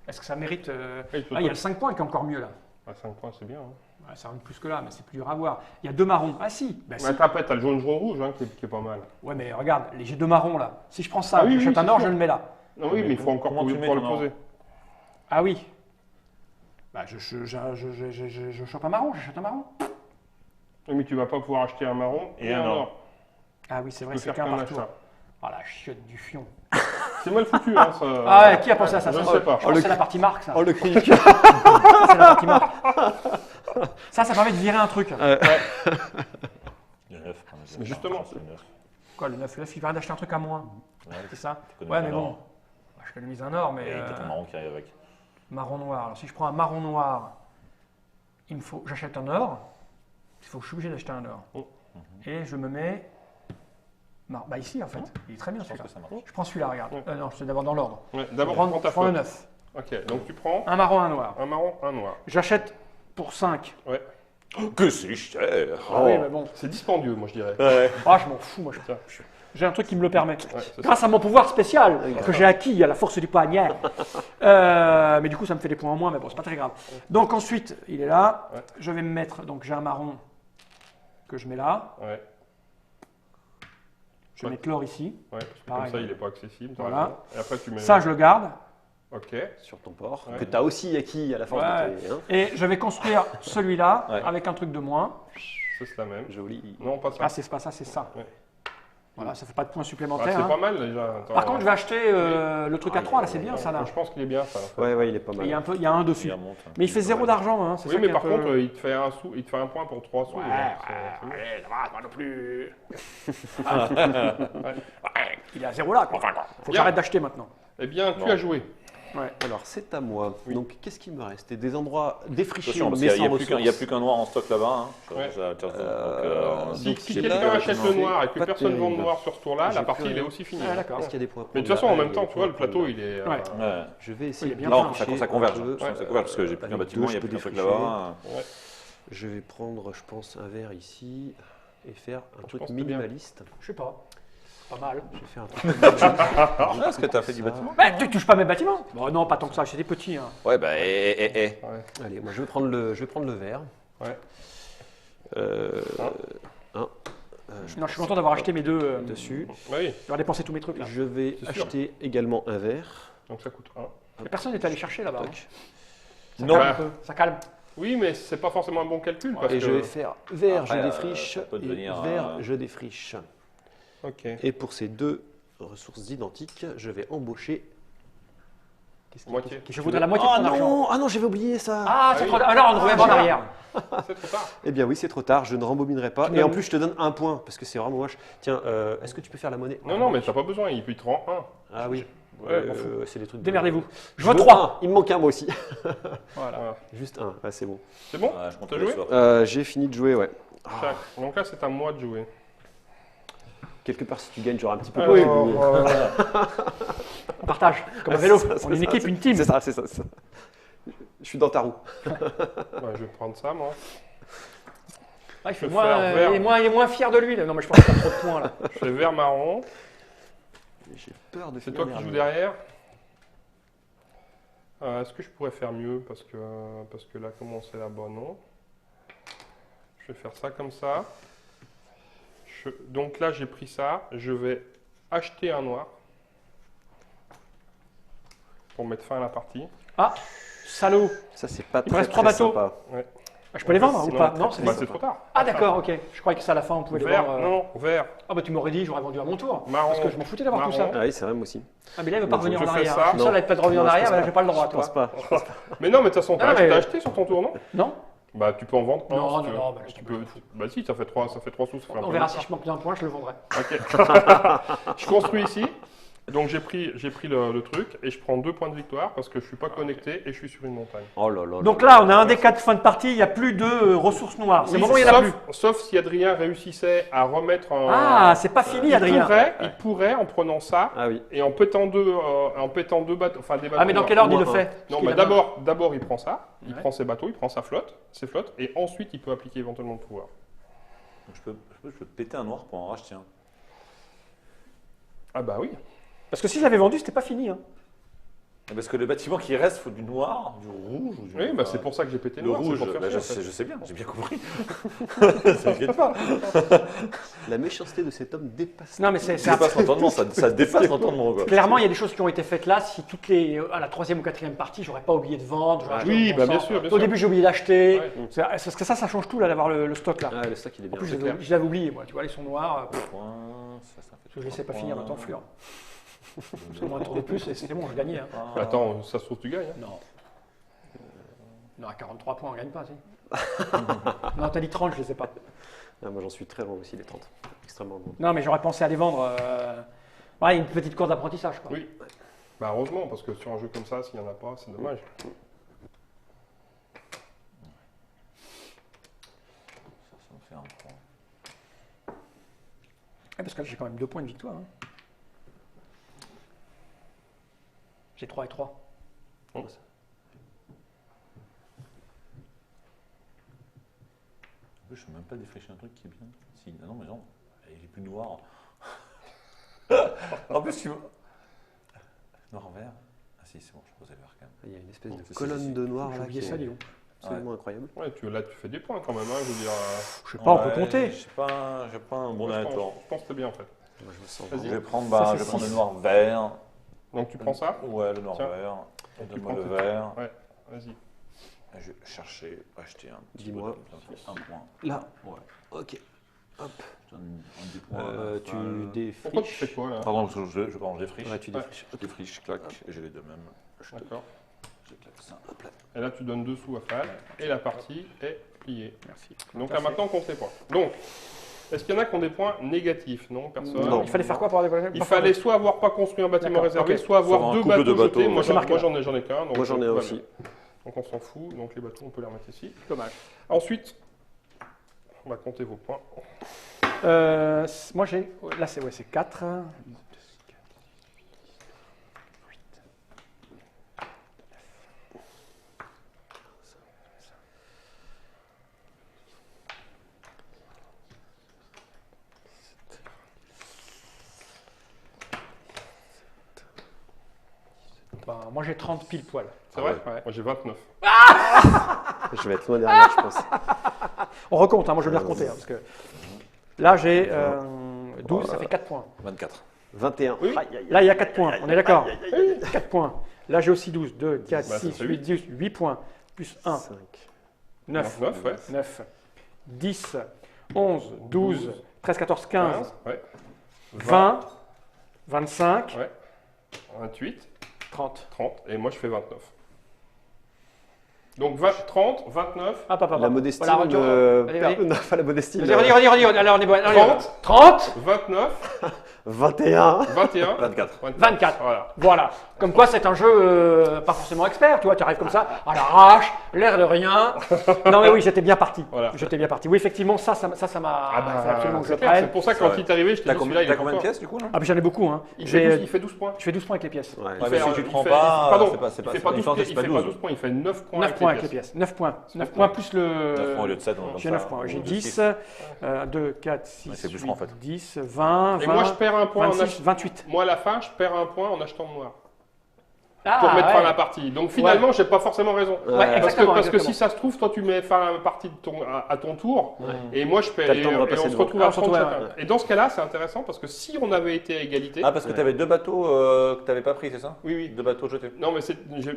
Est-ce que ça mérite. Oui, Ah, il y a le 5 points qui est encore mieux là. À 5 points, c'est bien. Hein. Ouais, ça rentre plus que là, mais c'est plus dur à voir. Il y a 2 marrons. Ah si, bah, si. Mais après, t'as le jaune-rouge hein, qui est pas mal. Ouais, mais regarde, j'ai 2 marrons là. Si je prends ça, Ah oui, j'achète oui, un c'est or, sûr. je le mets là. Non, oui, Mais mais il faut encore comment tu mets pouvoir le ton or poser. Ah oui. Bah, je chope un marron, j'achète un marron. Oui, mais tu vas pas pouvoir acheter un marron Et un or. Ah oui, c'est Tu vrai, peux c'est faire qu'un qu'un par tour. achat. Oh la chiotte du fion. C'est mal foutu, hein, ça. Ah ouais, qui a pensé à ça? Je Ça, ne sais pas. Je pense que c'est la partie marque, ça. Oh, le cri. Ça, c'est la partie marque. Ça permet de virer un truc. Il y a 9. Mais justement. C'est le 9. Quoi, le 9, il va d'acheter un truc à moins. Ouais, C'est ça? t'économises Ouais, mais un bon. or. Bah, j'économise un or, mais. Et t'as ton marron qui arrive avec. Marron noir. Alors si je prends un marron noir, j'achète un or. Il faut que je suis obligé d'acheter un or. Oh. Et je me mets. Bah ici en fait. Il est très bien Je pense celui-là. que ça marche. Je prends celui-là, regarde. Ouais. Non, c'est d'abord dans l'ordre. Ouais, Je d'abord, prends, prends ta je prends le flotte. 9. Ok, donc tu prends Un marron, un noir. un marron, un noir. J'achète pour 5. Ouais. Que c'est cher. Ah oui, mais bon. C'est dispendieux, moi je dirais. Ouais. Ah, je m'en fous, moi. Tiens. J'ai un truc qui me le permet. Ouais, c'est ça. Grâce à mon pouvoir spécial que j'ai acquis à la force du poignet. Mais du coup, ça me fait des points en moins, mais bon, c'est pas très grave. Donc ensuite, il est là. Ouais. Je vais me mettre. Donc j'ai un marron que je mets là. Ouais, Je vais mettre l'or ici. ouais, parce que Pareil. comme ça il n'est pas accessible. t'as Voilà. raison. Et après tu mets. Ça, je le garde. Ok. Sur ton port, Ouais. que tu as aussi acquis à la force Ouais. de tes. Hein. Et je vais construire celui-là Ouais. avec un truc de moins. C'est la même. Joli. Non, pas ça. Ah, c'est pas ça, c'est ça. Ouais. Voilà, ça fait pas de points Ah, supplémentaires. c'est hein. pas mal déjà. Attends, Par contre, je vais acheter le truc à 3, là, c'est bien ça, là. Je pense qu'il est bien ça. en fait. Ouais, ouais, il est pas mal. Il y a un dessus. Il remonte. Mais il fait 0 d'argent, hein. c'est Oui, ça mais qui est par un peu- contre, il te fait un sou, il te fait un point pour 3 sous. Ouais, déjà. ouais, C'est- allez, ça va, c'est pas non plus. Ouais, il est à 0 là, quoi. Faut que Bien. j'arrête d'acheter maintenant. Eh bien, tu Bon. as joué. Ouais. Alors, c'est à moi. Oui. Donc, qu'est-ce qui me reste? Et des endroits défrichés, Attention, parce mais qu'il n'y sans a, ressources. plus qu'un noir en stock là-bas. Hein. Ouais. Si, Donc, si c'est quelqu'un pas- achète le noir et que pas personne vend le terrible. noir sur ce tour-là, J'ai la plus partie rien. il est aussi finie. Ah, d'accord. Est-ce qu'il y a des points à Mais de prendre toute façon, en là? même temps, Il y a tu vois, des le points à plateau, prendre il est. Ouais. Ouais. Je vais essayer Il est de bien Là, plein. ça, défricher ça converge. un peu. Ça converge parce que j'ai plus qu'un Avec bâtiment, il n'y a deux, plus je qu'un peux truc là-bas. Je vais prendre, je pense, un verre ici et faire un truc pense que c'est bien. minimaliste. Je sais pas. Pas mal. Je vais faire un truc minimaliste. Ah, est-ce que tu as fait du bâtiment? Bah, tu touches pas mes bâtiments? Bon, non, pas tant que ça, c'était petit. Hein. Ouais, bah, Allez, moi je vais prendre le verre. Ouais. Un. Non, je suis content d'avoir acheté mes deux. Dessus. Oui, J'aurais dépensé tous mes trucs là. Je vais C'est sûr. acheter également un verre. donc ça coûte 1. Et personne n'est allé chercher là-bas. hein. Toc. Ça Non. calme un peu. Ça calme. Oui, mais c'est pas forcément un bon calcul parce Et que. je vais faire vert, Après, je défriche, ça peut et devenir, vert, je défriche. Ok. Et pour ces deux ressources identiques, je vais embaucher. Qu'est-ce qui- Moitié. Je voudrais la moitié de Oh ton argent. non, ah non, j'avais oublié ça. Ah, c'est oui. trop tard. Alors, on revient en arrière. C'est trop tard. Eh bien oui, c'est trop tard, je ne rembobinerai pas. Tu Et en m'as- plus, je te donne un point, parce que c'est vraiment moche. Tiens, est-ce que tu peux faire la monnaie? Non, non, mais t'as pas besoin, il te rend 1. Ah oui, Ouais, m'en fous. c'est des trucs. de- Démerdez-vous. Je Je veux veux 3. un. Il me manque un moi aussi. Voilà. Juste un, ah, c'est bon. C'est bon Ouais, je compte T'as les joué soirs. J'ai fini de jouer, ouais. Chaque. Donc là, c'est à moi de jouer. Quelque part, si tu gagnes, j'aurai un petit peu Alors, plus. mais- On partage. Comme un vélo. C'est ça, On est une c'est équipe, ça, une team. C'est ça, c'est ça. c'est ça. Je suis dans ta roue. Ouais, je vais prendre ça, moi. Ah, il, fait Je vais moins, faire vert. il est moins fier de lui. Là. Non, mais je pense qu'il a trop de points là. Je fais vert marron. J'ai peur de C'est finir toi qui dernier. joues derrière. Est-ce que je pourrais faire mieux parce que là, comment c'est là-bas, non. Je vais faire ça comme ça. Donc là, j'ai pris ça. Je vais acheter un noir pour mettre fin à la partie. Ah, salaud. Ça, c'est pas Il me très, reste trois très bateaux. sympa. Ah, je peux les vendre ou Non, pas? Non, c'est bah, bon. c'est trop tard. Ah, d'accord, ok. Je croyais que ça à la fin, on pouvait les Vert, vendre. non, vert. Ah, bah tu m'aurais dit, j'aurais vendu à mon tour. Marron. Parce que je m'en foutais d'avoir tout ça. Marron. Ah oui, c'est vrai, moi aussi. Ah, mais là, il veut pas Non, revenir je en fais arrière. ça. Je suis seul à être pas de revenir en Non, je arrière, pense mais là, pas. j'ai pas le droit, Je pense toi. pas. Mais non, mais de toute façon, Ah, mais- t'as acheté sur ton tour, non? Non? Bah, tu peux en vendre un. Non, si non, tu veux. non, bah, je Tu peux. Bah, si, ça fait 3 sous. Ça fait un On peu verra de si je manque d'un point, je le vendrai. Ok. Je construis ici. Donc j'ai pris le truc et je prends 2 points de victoire parce que je suis pas connecté et je suis sur une montagne. Oh là là. Donc là, on a un des 4 fins de partie, il n'y a plus de ressources noires. C'est le moment où il n'y en a plus. Sauf si Adrien réussissait à remettre un... Ah, c'est pas fini, Adrien. Il pourrait, en prenant ça, Ah oui. et en pétant deux bateaux, enfin des bateaux. Ah, mais dans quel ordre il le Moins fait? Non, Parce mais qu'il a d'abord il prend ça, il Ouais. prend ses bateaux, il prend ses flottes, et ensuite il peut appliquer éventuellement le pouvoir. Donc, je peux péter un noir pour en racheter un. Ah bah oui. Parce que si je l'avais vendu, c'était pas fini. Hein. Parce que le bâtiment qui reste, il faut du noir, du rouge. Ou du... Oui, bah c'est pour ça que j'ai pété Le noir, c'est rouge, pour faire bah, ça, je, en fait. je sais bien, j'ai bien compris. T'inquiète pas. La méchanceté de cet homme dépasse. Non, mais c'est Ça dépasse l'entendement, ça dépasse l'entendement. quoi. clairement, il y a des choses qui ont été faites là. Si toutes les à la 3e ou 4e partie, j'aurais pas oublié de vendre. j'aurais acheté Oui, au bon bah bien sens. sûr, bien Au sûr. début, j'ai oublié d'acheter. Ouais. Parce que ça change tout là d'avoir le stock là. Ah, le stock, il est En bien. plus, c'est clair. je l'avais oublié, moi. Tu vois, ils sont noirs. Point, ça fait Parce que je laissais pas finir maintenant, Fleur. Deux, Parce que moi, un tour de plus, et c'était bon, je gagnais. Hein. Ah. Attends, ça se trouve tu gagnes. Hein. Non. Non, à 43 points, on gagne pas, si. Non, t'as dit 30, je les ai pas. Ah, moi, j'en suis très loin aussi, les 30. Extrêmement loin. Non, mais j'aurais pensé à les vendre. Ouais, une petite course d'apprentissage, quoi. Oui. Bah heureusement, parce que sur un jeu comme ça, s'il n'y en a pas, c'est dommage. Ça me fait un point. Ouais, parce que là, j'ai quand même 2 points de victoire. Hein. J'ai 3 et 3. Bon. Je ne peux même pas défricher un truc qui est bien. Si, non, mais non, il est plus noir. En plus, tu vois. Noir-vert. Ah si, c'est bon, je posais vert quand même. Il y a une espèce de Si, colonne si, si. de noir J'ai là oublié qui ça, est dis donc. absolument incroyable. Ouais, là tu fais des points quand même, hein, je veux dire. Je sais pas, on peut Ouais, compter. J'ai pas un bon je aléatoire. pense que c'est bien en fait. Moi, je me sens Vas-y. Je vraiment- vais prendre, Ça, c'est je vais prendre le six. noir vert. Donc tu prends ça, Ouais, le noir Tiens. vert. tu Donne-moi prends le tes- vert. vas-y. Je vais chercher, acheter un petit Dis-moi. bonhomme, ça me fait un point. Là. Ouais. Ok. Hop. Je donne un des points. à la Tu fin. défriches. Pourquoi tu fais quoi là Pardon, parce que je défriche. Ouais, tu Ouais. défriches. Je défriche, clac, et j'ai les deux mêmes. D'accord. J'éclate ça. Hop là. Et là tu donnes 2 sous à Fal et la partie est pliée. Merci. Donc là maintenant on compte les points. Donc, est-ce qu'il y en a qui ont des points négatifs? Non, personne. Non. Il fallait faire quoi pour avoir des Il fallait soit avoir pas construit un bâtiment D'accord, réservé, ok. soit avoir Soit un 2 couple de bateaux jetés. bateaux, Moi ouais. C'est marqué là. j'en ai qu'un. donc Moi, j'en ai tout un va aussi. bien. Donc on s'en fout. Donc les bateaux on peut les remettre ici. Dommage. Ensuite, on va compter vos points. Moi, j'ai. Là, c'est 4. Ben, moi, j'ai 30 pile poil. C'est vrai ouais. Moi j'ai 29. Je vais être loin derrière, je pense. On recompte, hein, moi je veux bien recompter. Hein, parce que là, j'ai 12, ça fait 4 points. 24. 21. Oui. Aïe, aïe, aïe. Là, il y a 4 points, on est d'accord 4 points. Là, j'ai aussi 12, 2, 4, Bah, ça 6, fait 8, 10, 8 points. Plus 1, 5. 9. 9, ouais. 9, 10, 11, 12, 13, 14, 15, Ouais. 20, 25, Ouais. 28, 30. 30. Et moi je fais 29. Donc 20, 30, 29, Ah, papa. La modestie. Voilà, allez, allez. Non, pas la modestie. Vas-y, redis. Alors, on est bon. 30. 30, 29, 21. 21, 24. 24. Voilà. Voilà. Comme quoi, c'est un jeu pas forcément expert. Tu vois, tu arrives comme ça, à l'arrache, l'air de rien. Non, mais oui, j'étais bien parti. Voilà. J'étais bien parti. Oui, effectivement, ça m'a. Il fallait absolument que je c'est clair, prenne. c'est pour ça que quand Ouais. il est arrivé, je t'ai T'as dit combien, celui-là il est t'as combien de pour toi. pièces du coup là Ah, mais j'en ai beaucoup. Hein. Il J'ai- fait 12 points. Je fais 12 points avec les pièces. Ouais. Ouais, mais si tu prends pas, pardon, c'est pas- il fait pas 12 points, il fait pas 12 points, il fait 9 points 9 avec points les avec les pièces. pièces. 9 points. 9 points. points plus le. 9 points au lieu de 7. J'ai 9 points. J'ai 10, 2, 4, 6, Ouais, c'est plus 8, grand, en fait. 10, 20, Et 20, moi je perds un point en 26, achetant. 28. Moi à la fin, je perds un point en achetant le noir. Ah, Pour mettre ouais. fin à la partie. Donc finalement, j'ai pas forcément raison. Ouais, Ouais, Parce exactement. que si ça se trouve, toi tu mets fin à la partie de à ton tour, et moi je perds. T'as le temps de Et repasser on se devant. retrouve Ah, à on se 30 retrouve, chacun. Et dans ce cas-là, c'est intéressant parce que si on avait été à égalité. Ah, parce que Ouais. t'avais deux bateaux que t'avais pas pris, c'est ça? Oui, oui. Deux bateaux jetés. Non, mais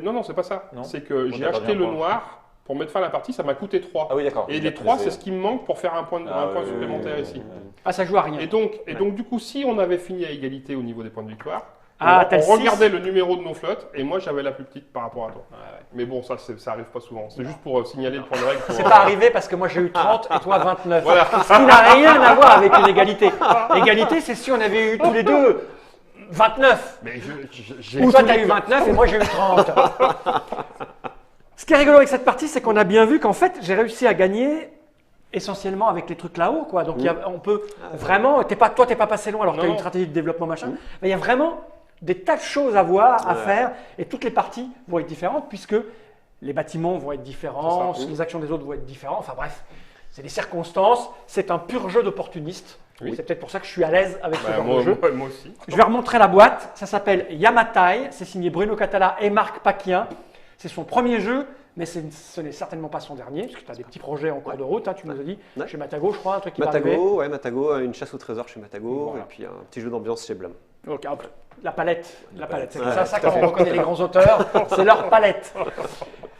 non, c'est pas ça. Non. C'est que j'ai t'as acheté perdu le un point. noir pour mettre fin à la partie, ça m'a coûté 3. Ah oui, d'accord. Et les 3, c'est ce qui me manque pour faire un point, Ah, un point oui, supplémentaire oui, ici. oui, oui. Ah, ça joue à rien. Et donc, du coup, si on avait fini à égalité au niveau des points de victoire, Ah, t'as on le six. regardait le numéro de nos flottes et moi j'avais la plus petite par rapport à toi. Mais bon, ça arrive pas souvent. C'est juste pour signaler le point de règle. C'est pas arrivé parce que moi j'ai eu 30 et toi 29. Ce qui n'a rien à voir avec une égalité. Égalité, c'est si on avait eu tous les deux 29. Mais j'ai Ou toi, tu as eu 29 et moi, j'ai eu 30. Ce qui est rigolo avec cette partie, c'est qu'on a bien vu qu'en fait, j'ai réussi à gagner essentiellement avec les trucs là-haut, quoi. Donc, on peut vraiment, t'es pas passé loin alors que tu as Non. une stratégie de développement machin. Mais il y a vraiment des tas de choses à voir, à faire, et toutes les parties vont être différentes puisque les bâtiments vont être différents, C'est ça. les actions des autres vont être différentes. Enfin bref, c'est des circonstances. C'est un pur jeu d'opportuniste. Oui. C'est peut-être pour ça que je suis à l'aise avec ce Bah, genre moi, de jeu. moi aussi. Je vais remontrer la boîte. Ça s'appelle Yamatai. C'est signé Bruno Catala et Marc Paquien. C'est son premier jeu, mais ce n'est certainement pas son dernier, parce que tu as des petits projets en cours de route. Hein, tu nous as dit, Ouais. chez Matago, je crois, un truc qui va arriver. Matago, une chasse au trésor chez Matago, Voilà. et puis un petit jeu d'ambiance chez Blum. Ok, hop, la palette. C'est Ouais, ça quand on reconnaît les grands auteurs, c'est leur palette.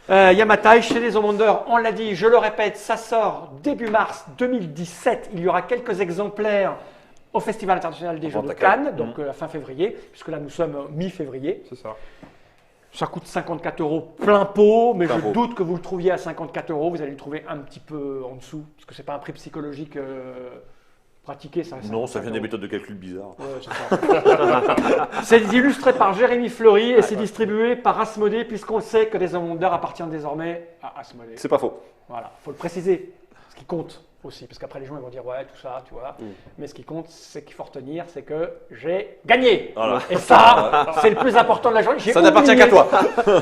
Yamatai, chez les Omonder, on l'a dit, je le répète, ça sort début mars 2017. Il y aura quelques exemplaires au Festival international des jeux de Cannes, donc fin février, puisque là nous sommes mi-février. C'est ça. Ça coûte 54 € plein pot, mais Plein je pot. doute que vous le trouviez à 54 €. Vous allez le trouver un petit peu en dessous, parce que c'est pas un prix psychologique pratiqué. Ça, Non, ça 55 vient des €. méthodes de calcul bizarres. Ouais, c'est illustré par Jérémy Fleury et c'est distribué par Asmodée, puisqu'on sait que les Wonder appartiennent désormais à Asmodée. C'est pas faux. Voilà, faut le préciser, ce qui compte aussi, parce qu'après les gens ils vont dire ouais tout ça, tu vois. Mais ce qui compte, c'est qu'il faut retenir, c'est que j'ai gagné. Voilà. Et ça, c'est le plus important de la journée. J'ai Ça n'appartient oublié. qu'à toi.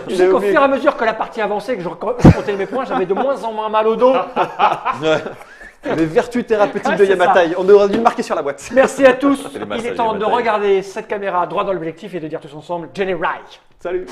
Tu sais qu'au fur et à mesure que la partie avançait, que je comptais mes points, j'avais de moins en moins mal au dos. Les vertus thérapeutiques Ouais, de c'est Yamatai, on aurait dû le marquer sur la boîte. Merci à tous. les Il massages est temps de Yamatai. regarder cette caméra droit dans l'objectif et de dire tous ensemble Jenny Reich. Salut.